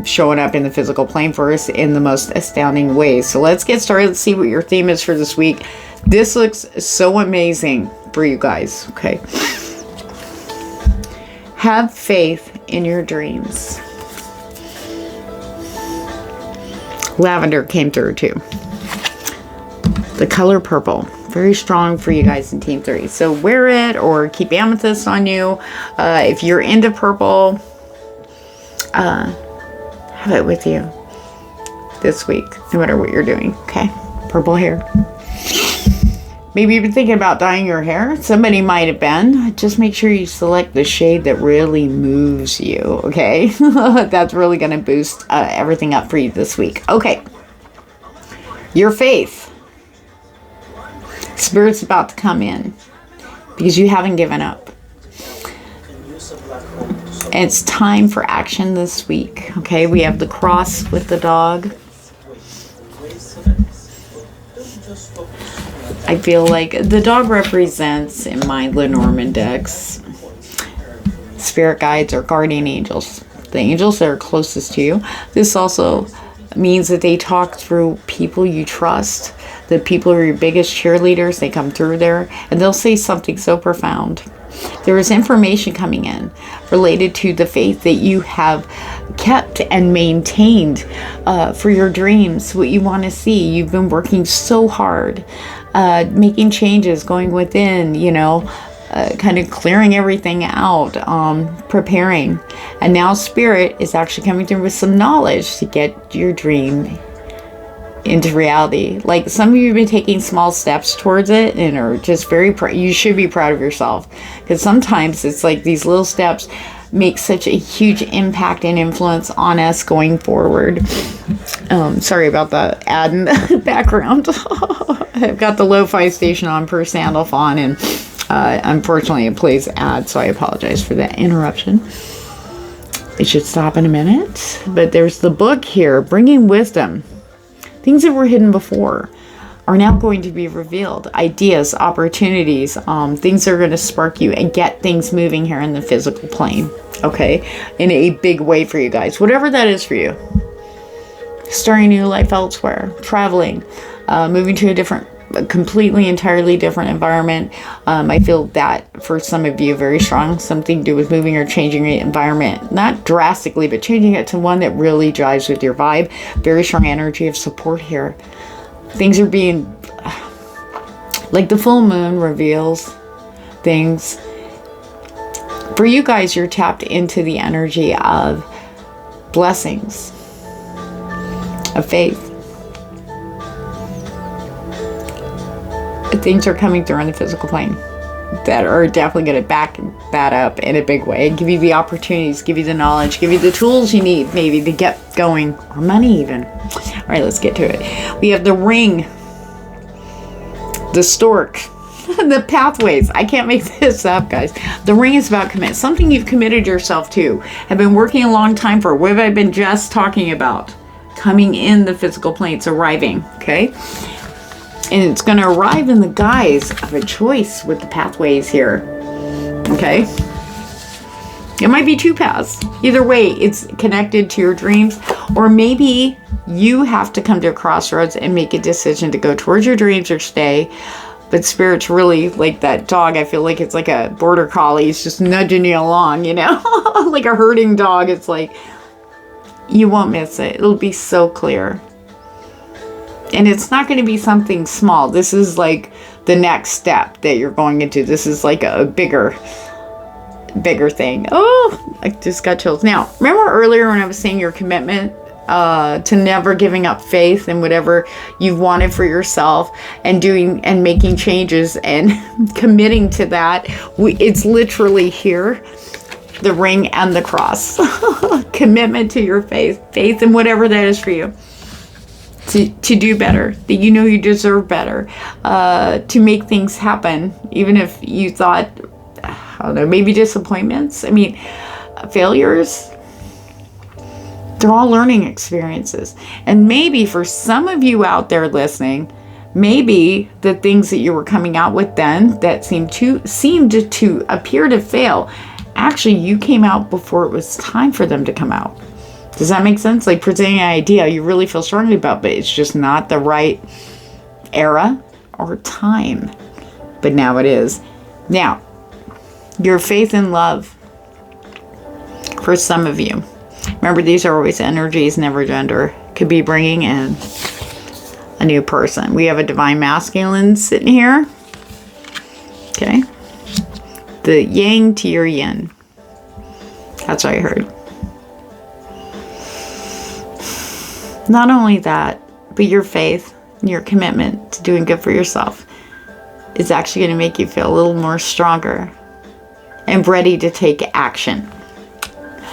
showing up in the physical plane for us in the most astounding ways. So let's get started. Let's see what your theme is for this week. This looks so amazing for you guys. Okay. Have faith in your dreams. Lavender came through too. The color purple, very strong for you guys in Team 3. So wear it or keep amethyst on you. If you're into purple, have it with you this week, no matter what you're doing. Okay, purple hair. Maybe you've been thinking about dyeing your hair. Somebody might have been. Just make sure you select the shade that really moves you, okay? That's really going to boost everything up for you this week. Okay. Your faith. Spirit's about to come in because you haven't given up. And it's time for action this week, okay? We have the cross with the dog. I feel like the dog represents, in my Lenormand decks, spirit guides or guardian angels. The angels that are closest to you. This also means that they talk through people you trust. The people who are your biggest cheerleaders, they come through there and they'll say something so profound. There is information coming in related to the faith that you have kept and maintained for your dreams, what you want to see. You've been working so hard, making changes, going within, kind of clearing everything out, preparing. And now Spirit is actually coming through with some knowledge to get your dream into reality. Like some of you have been taking small steps towards it and are just very you should be proud of yourself, because sometimes it's like these little steps make such a huge impact and influence on us going forward. Sorry about the ad in the background. I've got the lo-fi station on per Sandalf on, and unfortunately it plays ad, so I apologize for that interruption. It should stop in a minute. But there's the book here, Bringing Wisdom. Things that were hidden before are now going to be revealed. Ideas, opportunities, things that are going to spark you and get things moving here in the physical plane. Okay? In a big way for you guys. Whatever that is for you. Starting a new life elsewhere. Traveling. Moving to a completely, entirely different environment. I feel that for some of you, very strong. Something to do with moving or changing the environment. Not drastically, but changing it to one that really jives with your vibe. Very strong energy of support here. Things are being, like the full moon reveals things. For you guys, you're tapped into the energy of blessings, of faith. Things are coming through on the physical plane that are definitely going to back that up in a big way, give you the opportunities, give you the knowledge, give you the tools you need maybe to get going, or money even. All right, let's get to it. We have the ring, the stork, the pathways. I can't make this up, guys. The ring is about commit, something you've committed yourself to, have been working a long time for. What have I been just talking about? Coming in the physical plane, it's arriving, okay? And it's going to arrive in the guise of a choice with the pathways here. Okay? It might be two paths. Either way, it's connected to your dreams. Or maybe you have to come to a crossroads and make a decision to go towards your dreams or stay. But Spirit's really like that dog. I feel like it's like a border collie. It's just nudging you along, you know? Like a herding dog. It's like, you won't miss it. It'll be so clear. And it's not going to be something small. This is like the next step that you're going into. This is like a bigger thing. Oh, I just got chills. Now, remember earlier when I was saying your commitment to never giving up faith in whatever you've wanted for yourself and doing and making changes and committing to that? It's literally here. The ring and the cross. Commitment to your faith in whatever that is for you. To do better, that you know you deserve better, to make things happen, even if you thought, I don't know, maybe disappointments. I mean, failures, they're all learning experiences. And maybe for some of you out there listening, maybe the things that you were coming out with then that seemed to appear to fail, actually you came out before it was time for them to come out. Does that make sense? Like presenting an idea you really feel strongly about, but it's just not the right era or time. But now it is. Now, your faith and love for some of you. Remember, these are always energies, never gender. Could be bringing in a new person. We have a divine masculine sitting here. Okay. The yang to your yin. That's what I heard. Not only that, but your faith and your commitment to doing good for yourself is actually going to make you feel a little more stronger and ready to take action.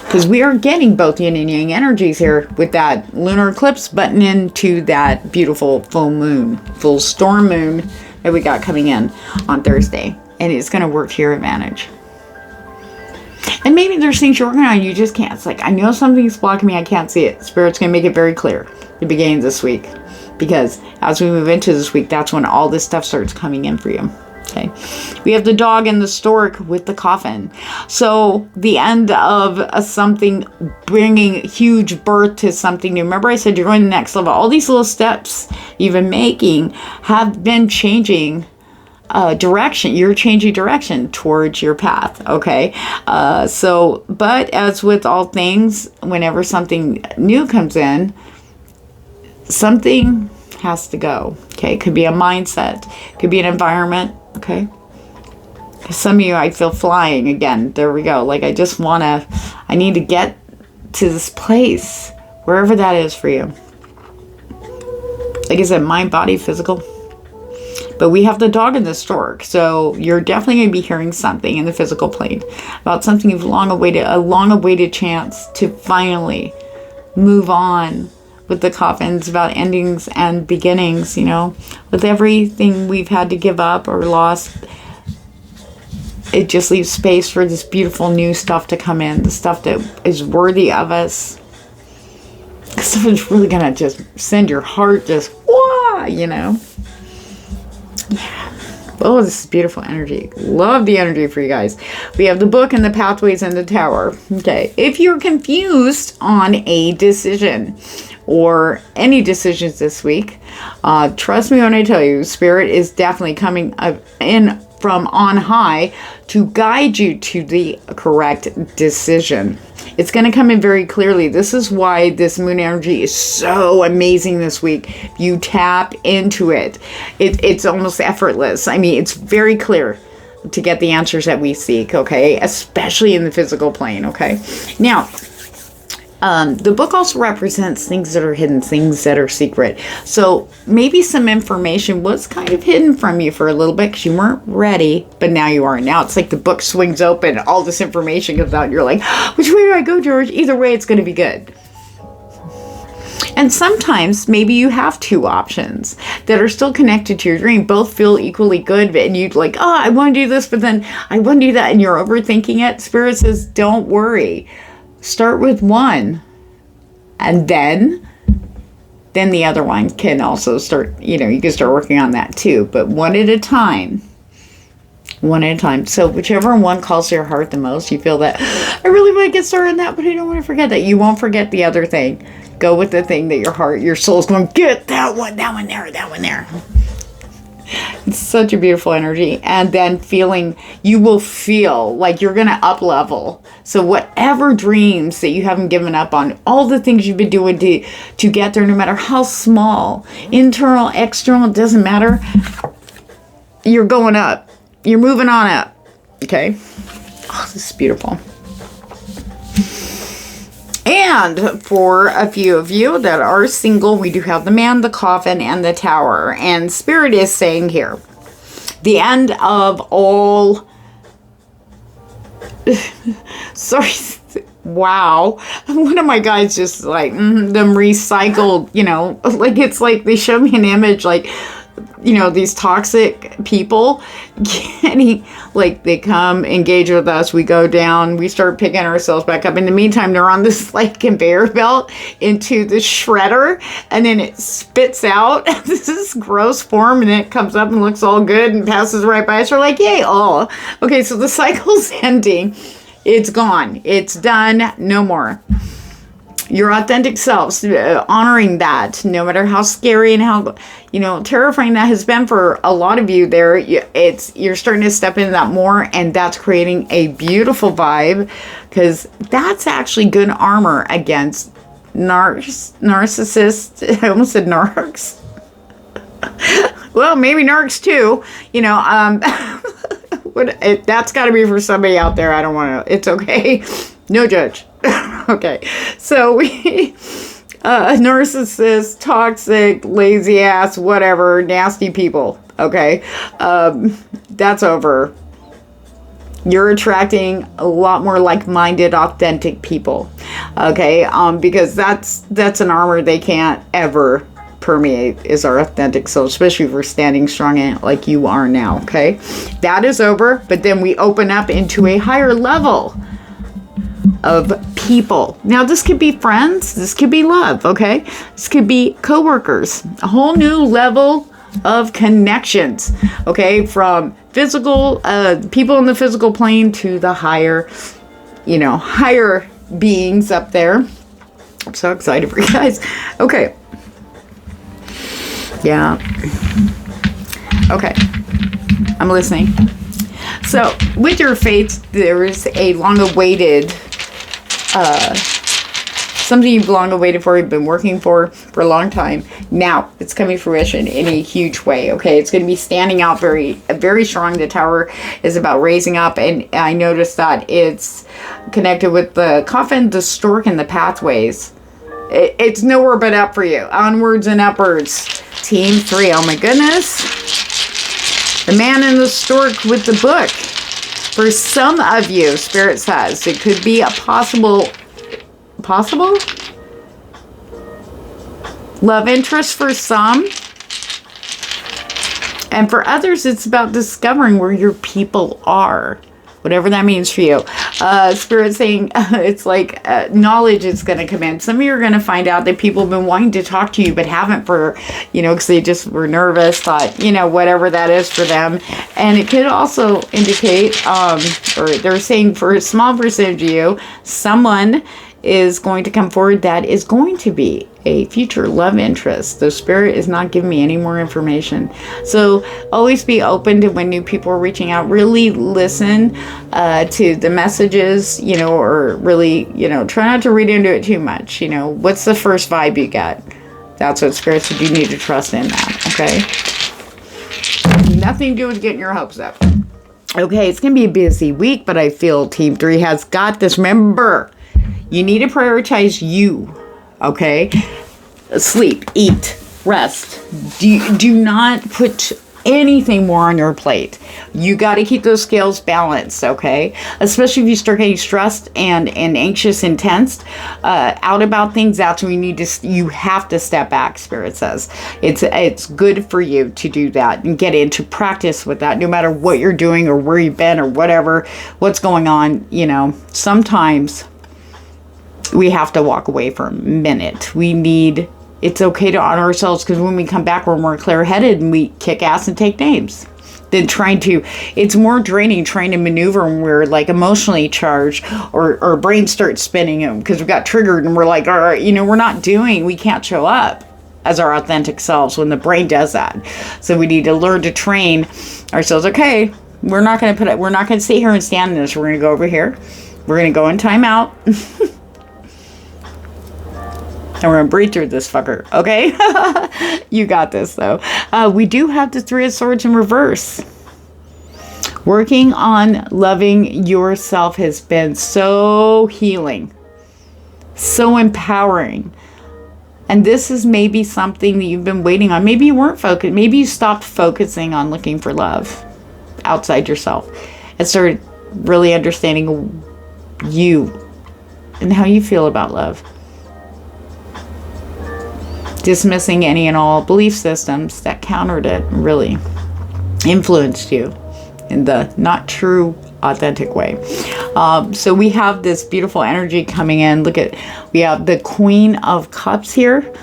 Because we are getting both yin and yang energies here with that lunar eclipse button into that beautiful full storm moon that we got coming in on Thursday. And it's going to work to your advantage. And maybe there's things you're working on, you just can't. It's like, I know something's blocking me, I can't see it. Spirit's going to make it very clear at the beginning of this week. Because as we move into this week, that's when all this stuff starts coming in for you. Okay. We have the dog and the stork with the coffin. So the end of something, bringing huge birth to something new. Remember I said you're going to the next level. All these little steps you've been making have been changing direction. You're changing direction towards your path. Okay. But as with all things, whenever something new comes in, something has to go. Okay. It could be a mindset. It could be an environment. Okay. Some of you, I feel flying again. There we go. Like I need to get to this place, wherever that is for you. Like I said, mind, body, physical. But we have the dog and the stork. So you're definitely going to be hearing something in the physical plane about something you've long awaited, a long awaited chance to finally move on with the coffins, about endings and beginnings, you know, with everything we've had to give up or lost. It just leaves space for this beautiful new stuff to come in, the stuff that is worthy of us. Stuff is really going to just send your heart just, wah, you know. Yeah. Oh, this is beautiful energy. Love the energy for you guys. We have the book and the pathways and the tower. Okay. If you're confused on a decision or any decisions this week, trust me when I tell you, Spirit is definitely coming in from on high to guide you to the correct decision. It's going to come in very clearly. This is why this moon energy is so amazing this week. You tap into it. It's almost effortless. I mean, it's very clear to get the answers that we seek, okay? Especially in the physical plane, okay? Now, the book also represents things that are hidden, things that are secret. So maybe some information was kind of hidden from you for a little bit because you weren't ready, but now you are. Now it's like the book swings open, all this information comes out, and you're like, which way do I go, George? Either way, it's going to be good. And sometimes maybe you have two options that are still connected to your dream. Both feel equally good, and you'd like, oh, I want to do this, but then I want to do that, and you're overthinking it. Spirit says, don't worry. Start with one, and then the other one can also start, you know, you can start working on that too, but one at a time. So whichever one calls your heart the most, you feel that, I really want to get started on that, but I don't want to forget that. You won't forget the other thing. Go with the thing that your soul's going, get that one there. It's such a beautiful energy. And then you will feel like you're going to up level. So whatever dreams that you haven't given up on, all the things you've been doing to get there, no matter how small, internal, external, it doesn't matter. You're going up. You're moving on up. Okay. Oh, this is beautiful. And for a few of you that are single, we do have the man, the coffin, and the tower. And Spirit is saying here, the end of all... Sorry. Wow. One of my guys just like, them recycled, you know, like it's like they showed me an image like, you know, these toxic people they come engage with us, we go down, we start picking ourselves back up. In the meantime, they're on this like conveyor belt into the shredder, and then it spits out this gross form, and then it comes up and looks all good and passes right by us. We're like, yay. Oh, okay, so the cycle's ending. It's gone. It's done. No more. Your authentic selves, honoring that, no matter how scary and how, you know, terrifying that has been for a lot of you there, you're starting to step into that more, and that's creating a beautiful vibe, because that's actually good armor against narcissists. I almost said narcs. Well, maybe narcs too, you know, that's got to be for somebody out there. I don't want to, it's okay. No judge. Okay, so we, narcissists, toxic, lazy ass, whatever, nasty people, okay, that's over. You're attracting a lot more like-minded, authentic people, okay, because that's an armor they can't ever permeate, is our authentic soul, especially if we're standing strong in it like you are now, okay? That is over, but then we open up into a higher level of people. Now, this could be friends, this could be love, okay? This could be co-workers, a whole new level of connections, okay? From physical, people in the physical plane to the higher, you know, higher beings up there. I'm so excited for you guys. Okay. Yeah. Okay. I'm listening. So, with your faith, there is a long-awaited something you've long awaited for, you've been working for a long time. Now it's coming to fruition in a huge way. Okay, it's going to be standing out very, very strong. The tower is about raising up, and I noticed that it's connected with the coffin, the stork, and the pathways. It's nowhere but up for you. Onwards and upwards. Team 3. Oh my goodness. The man and the stork with the book. For some of you, Spirit says, it could be a possible love interest for some. And for others, it's about discovering where your people are. Whatever that means for you. Spirit saying it's like knowledge is going to come in. Some of you are going to find out that people have been wanting to talk to you but haven't for, because they just were nervous, thought, whatever that is for them. And it could also indicate, or they're saying for a small percentage of you, someone is going to come forward that is going to be a future love interest. The Spirit is not giving me any more information. So always be open to when new people are reaching out. Really listen to the messages, or really, try not to read into it too much. What's the first vibe you get? That's what Spirit said. You need to trust in that, okay? Nothing to do with getting your hopes up. Okay, it's going to be a busy week, but I feel Team 3 has got this. Remember, you need to prioritize you, okay? Sleep, eat, rest. Do not put anything more on your plate. You got to keep those scales balanced, okay? Especially if you start getting stressed and anxious and tensed out about things. That's when you have to step back, Spirit says. It's good for you to do that and get into practice with that, no matter what you're doing or where you've been or what's going on. Sometimes we have to walk away for a minute. It's okay to honor ourselves, because when we come back, we're more clear-headed and we kick ass and take names than it's more draining trying to maneuver when we're like emotionally charged or our brain starts spinning because we got triggered and we're like, all right, we can't show up as our authentic selves when the brain does that. So we need to learn to train ourselves. Okay, we're not going to sit here and stand in this. We're going to go over here. We're going to go in timeout. And we're going to breathe through this fucker, okay? You got this, though. We do have the 3 of Swords in reverse. Working on loving yourself has been so healing, so empowering. And this is maybe something that you've been waiting on. Maybe you weren't focused. Maybe you stopped focusing on looking for love outside yourself and started really understanding you and how you feel about love. Dismissing any and all belief systems that countered it, really influenced you in the not true, authentic way. So we have this beautiful energy coming in. We have the Queen of Cups here.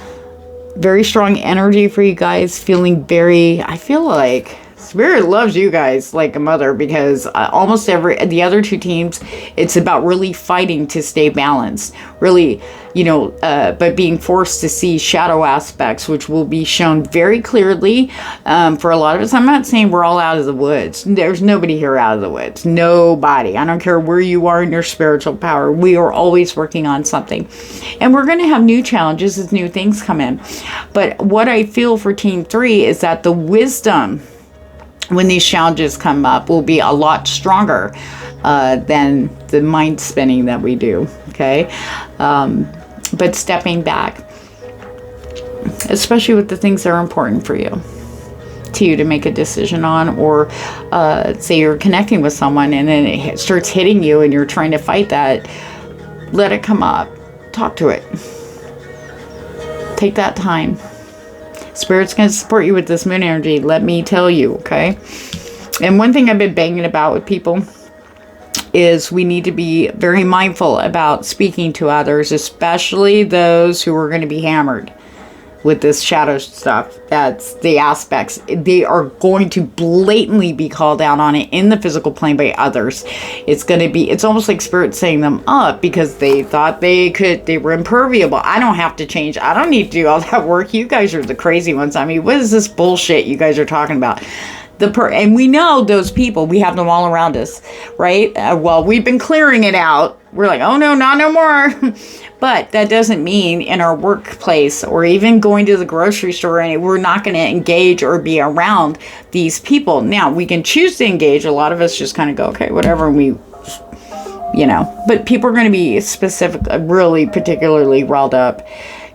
Very strong energy for you guys. I feel like Spirit loves you guys like a mother, because almost the other 2 teams, it's about really fighting to stay balanced. Really, but being forced to see shadow aspects, which will be shown very clearly for a lot of us. I'm not saying we're all out of the woods. There's nobody here out of the woods. Nobody. I don't care where you are in your spiritual power. We are always working on something. And we're going to have new challenges as new things come in. But what I feel for Team 3 is that the wisdom, when these challenges come up, will be a lot stronger than the mind spinning that we do, okay? But stepping back, especially with the things that are important for you to make a decision on, or say you're connecting with someone and then it starts hitting you and you're trying to fight that, let it come up. Talk to it. Take that time. Spirit's going to support you with this moon energy, let me tell you, okay? And one thing I've been banging about with people is we need to be very mindful about speaking to others, especially those who are going to be hammered with this shadow stuff. That's the aspects. They are going to blatantly be called out on it in the physical plane by others. It's almost like Spirit setting them up because they thought they were impermeable. I don't have to change. I don't need to do all that work. You guys are the crazy ones. I mean, what is this bullshit you guys are talking about? And we know those people, we have them all around us, right? Well, we've been clearing it out. We're like, oh no, not no more. But that doesn't mean in our workplace or even going to the grocery store, we're not going to engage or be around these people. Now, we can choose to engage. A lot of us just kind of go, okay, whatever. And but people are going to be specific, really particularly riled up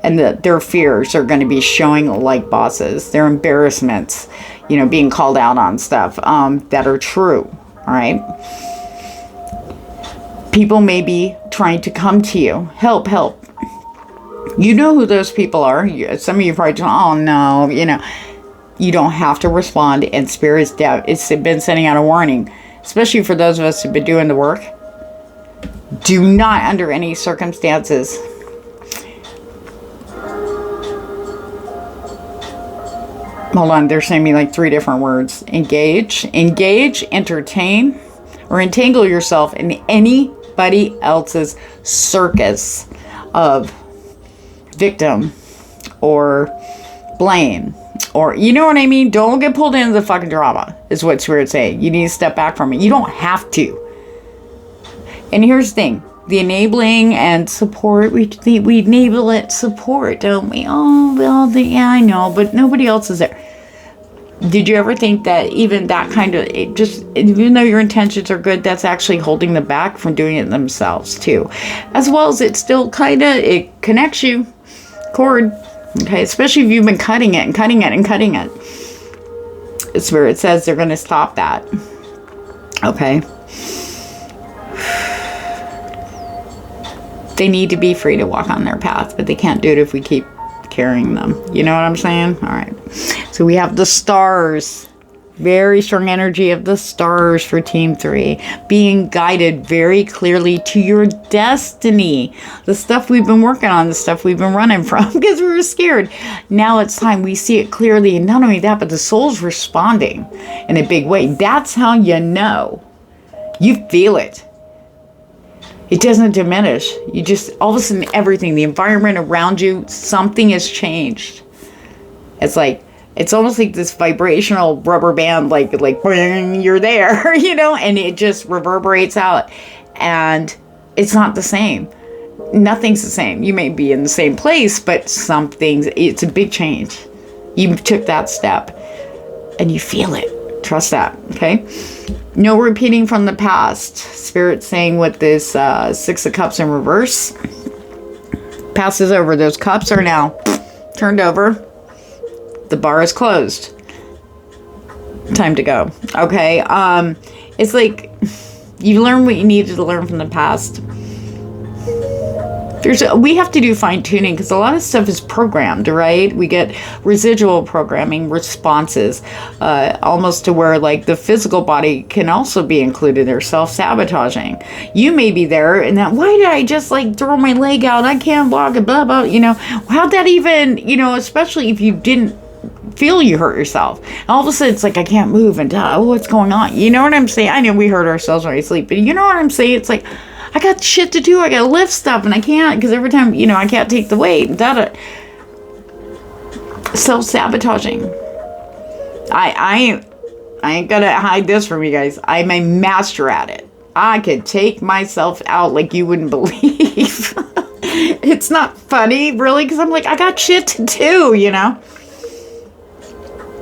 And their fears are going to be showing like bosses. Their embarrassments, you know, being called out on stuff that are true. All right. People may be trying to come to you. Help, help. You know who those people are. Some of you probably don't, oh no, you know. You don't have to respond, and Spirit's it's been sending out a warning, especially for those of us who've been doing the work. Do not, under any circumstances, hold on, they're sending me like 3 different words. Engage, entertain, or entangle yourself in anybody else's circus of victim or blame. Or, you know what I mean? Don't get pulled into the fucking drama, is what Spirit's saying. You need to step back from it. You don't have to. And here's the thing. The enabling and support, we enable it support, don't we? Oh, well, yeah, I know, but nobody else is there. Did you ever think that even that kind of, even though your intentions are good, that's actually holding them back from doing it themselves, too? As well as it still kind of, it connects you. Cord. Okay, especially if you've been cutting it and cutting it and cutting it. It's where it says they're going to stop that. Okay. They need to be free to walk on their path, but they can't do it if we keep carrying them. You know what I'm saying? All right. So we have the stars. Very strong energy of the stars for Team 3. Being guided very clearly to your destiny. The stuff we've been working on, the stuff we've been running from because we were scared. Now it's time we see it clearly. And not only that, but the soul's responding in a big way. That's how you know. You feel it. It doesn't diminish. You just, all of a sudden, everything, the environment around you, something has changed. It's like, it's almost like this vibrational rubber band, like you're there, you know, and it just reverberates out. And it's not the same. Nothing's the same. You may be in the same place, but it's a big change. You took that step and you feel it. Trust that, okay? No repeating from the past. Spirit saying with this 6 of Cups in reverse. Passes over. Those cups are now turned over. The bar is closed. Time to go. Okay. It's like you learn what you needed to learn from the past. We have to do fine-tuning because a lot of stuff is programmed, right? We get residual programming responses, almost to where like the physical body can also be included. They're self-sabotaging. You may be there and that, why did I just like throw my leg out? I can't walk and blah, blah, you know. How'd that even, you know, especially if you didn't feel you hurt yourself. All of a sudden it's like, I can't move and what's going on? You know what I'm saying? I know we hurt ourselves when we sleep, but you know what I'm saying? It's like, I got shit to do. I got to lift stuff and I can't because every time, you know, I can't take the weight. Self-sabotaging. I ain't gonna hide this from you guys. I'm a master at it. I could take myself out like you wouldn't believe. It's not funny, really, because I'm like, I got shit to do, you know?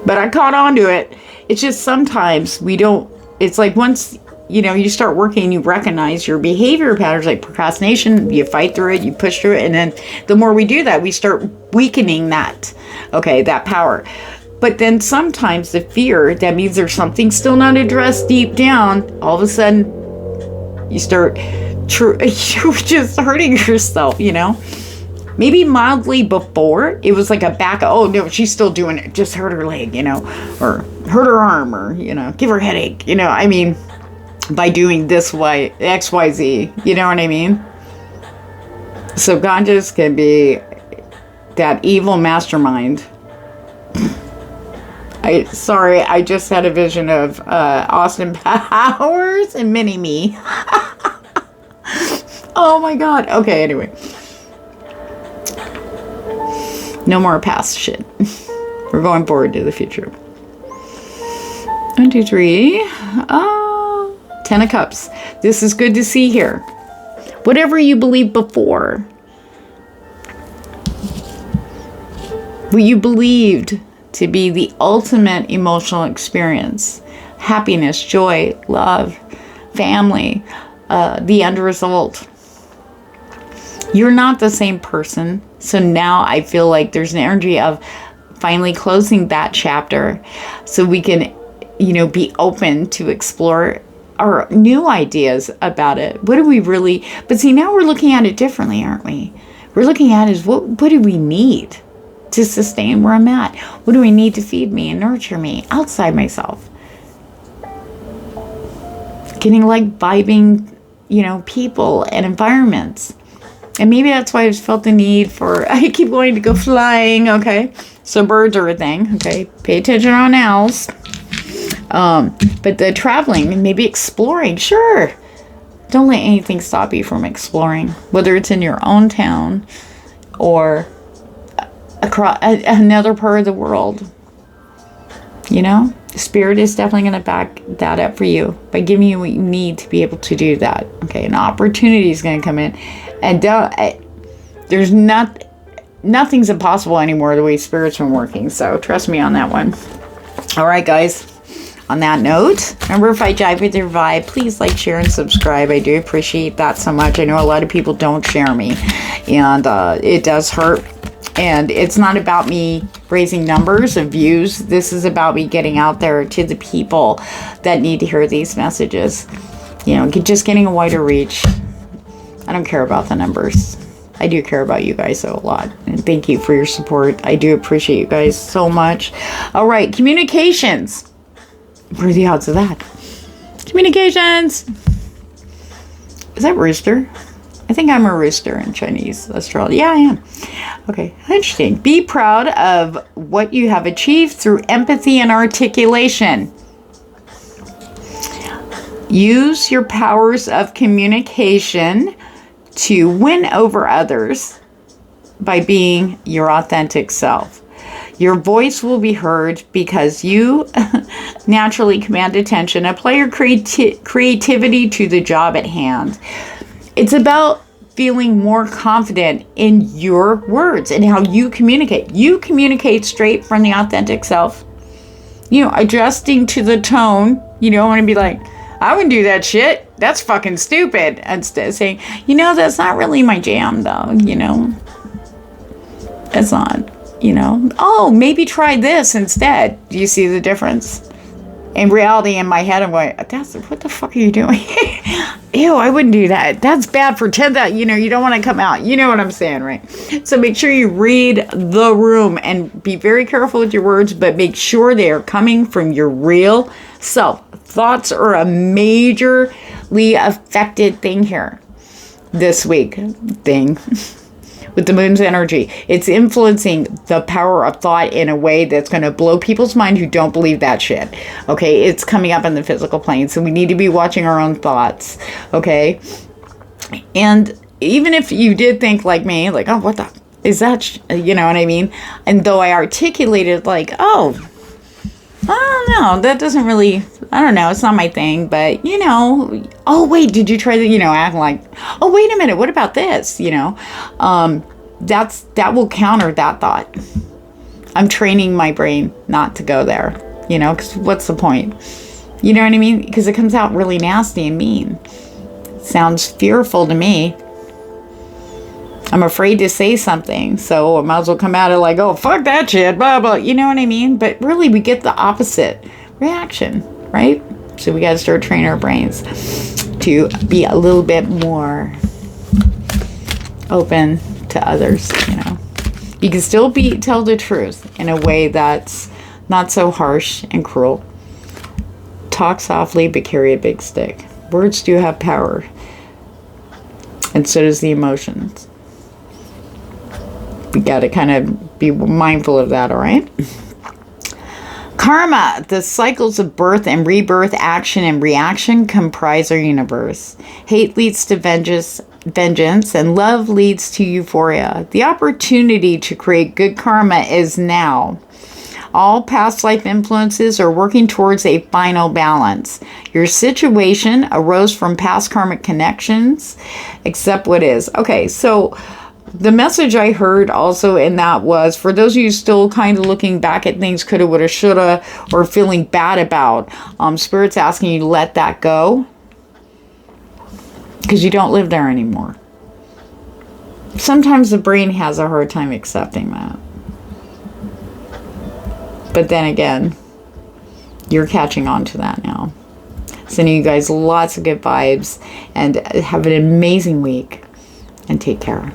But I caught on to it. It's just sometimes we don't, it's like once, you know, you start working, you recognize your behavior patterns like procrastination, you fight through it, you push through it. And then the more we do that, we start weakening that, okay, that power. But then sometimes the fear, that means there's something still not addressed deep down. All of a sudden, you start you're just hurting yourself, you know? Maybe mildly before, it was like a back, oh no, she's still doing it. Just hurt her leg, you know, or hurt her arm, or, you know, give her a headache, you know, I mean, by doing this way, X, Y, Z, you know what I mean? Subconscious can be that evil mastermind. I just had a vision of Austin Powers and Mini-Me. Oh my God. Okay, anyway. No more past shit. We're going forward to the future. 1, 2, 3. 10 of Cups. This is good to see here. Whatever you believed before. What you believed to be the ultimate emotional experience. Happiness, joy, love, family. The end result. You're not the same person So now I feel like there's an energy of finally closing that chapter so we can, you know, be open to explore our new ideas about it. What do we really, but see, now we're looking at it differently, aren't we? We're looking at it as what do we need to sustain where I'm at? What do we need to feed me and nurture me outside myself? Getting like vibing, you know, people and environments. And maybe that's why I've felt the need for, I keep wanting to go flying, okay? So birds are a thing, okay? Pay attention on owls. But the traveling and maybe exploring, sure. Don't let anything stop you from exploring, whether it's in your own town or across another part of the world. You know, Spirit is definitely going to back that up for you by giving you what you need to be able to do that. Okay, an opportunity is going to come in, and there's nothing's impossible anymore the way Spirit's been working. So trust me on that one. All right, guys. On that note, remember, if I jive with your vibe, please like, share, and subscribe. I do appreciate that so much. I know a lot of people don't share me, and it does hurt. And it's not about me raising numbers of views. This is about me getting out there to the people that need to hear these messages. You know, just getting a wider reach. I don't care about the numbers. I do care about you guys though a lot. And thank you for your support. I do appreciate you guys so much. All right, communications. What are the odds of that? Communications. Is that rooster? I think I'm a rooster in Chinese astrology. Yeah, I am. Okay, interesting. Be proud of what you have achieved through empathy and articulation. Use your powers of communication to win over others by being your authentic self. Your voice will be heard because you naturally command attention. Apply your creativity to the job at hand. It's about feeling more confident in your words and how you communicate. You communicate straight from the authentic self. You know, adjusting to the tone. You don't want to be like, I wouldn't do that shit. That's fucking stupid. Instead of saying, you know, that's not really my jam though. You know, that's not. You know, oh, maybe try this instead. Do you see the difference? In reality, in my head, I'm going, what the fuck are you doing? Ew, I wouldn't do that. That's bad for 10,000. You know, you don't want to come out. You know what I'm saying, right? So make sure you read the room and be very careful with your words, but make sure they are coming from your real self. Thoughts are a majorly affected thing here this week. With the moon's energy. It's influencing the power of thought in a way that's going to blow people's mind who don't believe that shit. Okay, it's coming up in the physical plane, so we need to be watching our own thoughts. Okay, and even if you did think like me, like, oh, what the is that? You know what I mean? And though I articulated like, oh, I don't know, that doesn't really, I don't know, it's not my thing, but, you know, oh, wait, did you try that, you know, acting like, oh, wait a minute, what about this, you know, that will counter that thought. I'm training my brain not to go there, you know, because what's the point, you know what I mean, because it comes out really nasty and mean. It sounds fearful to me. I'm afraid to say something, so I might as well come at it like, oh, fuck that shit, blah, blah, you know what I mean? But really, we get the opposite reaction, right? So we got to start training our brains to be a little bit more open to others, you know. You can still tell the truth in a way that's not so harsh and cruel. Talk softly, but carry a big stick. Words do have power, and so does the emotions. We got to kind of be mindful of that, all right? Karma, the cycles of birth and rebirth, action and reaction comprise our universe. Hate leads to vengeance, and love leads to euphoria. The opportunity to create good karma is now. All past life influences are working towards a final balance. Your situation arose from past karmic connections. Accept what is. Okay, so the message I heard also in that was, for those of you still kind of looking back at things coulda, woulda, shoulda, or feeling bad about, Spirit's asking you to let that go because you don't live there anymore. Sometimes the brain has a hard time accepting that. But then again, you're catching on to that now. Sending you guys lots of good vibes, and have an amazing week, and take care.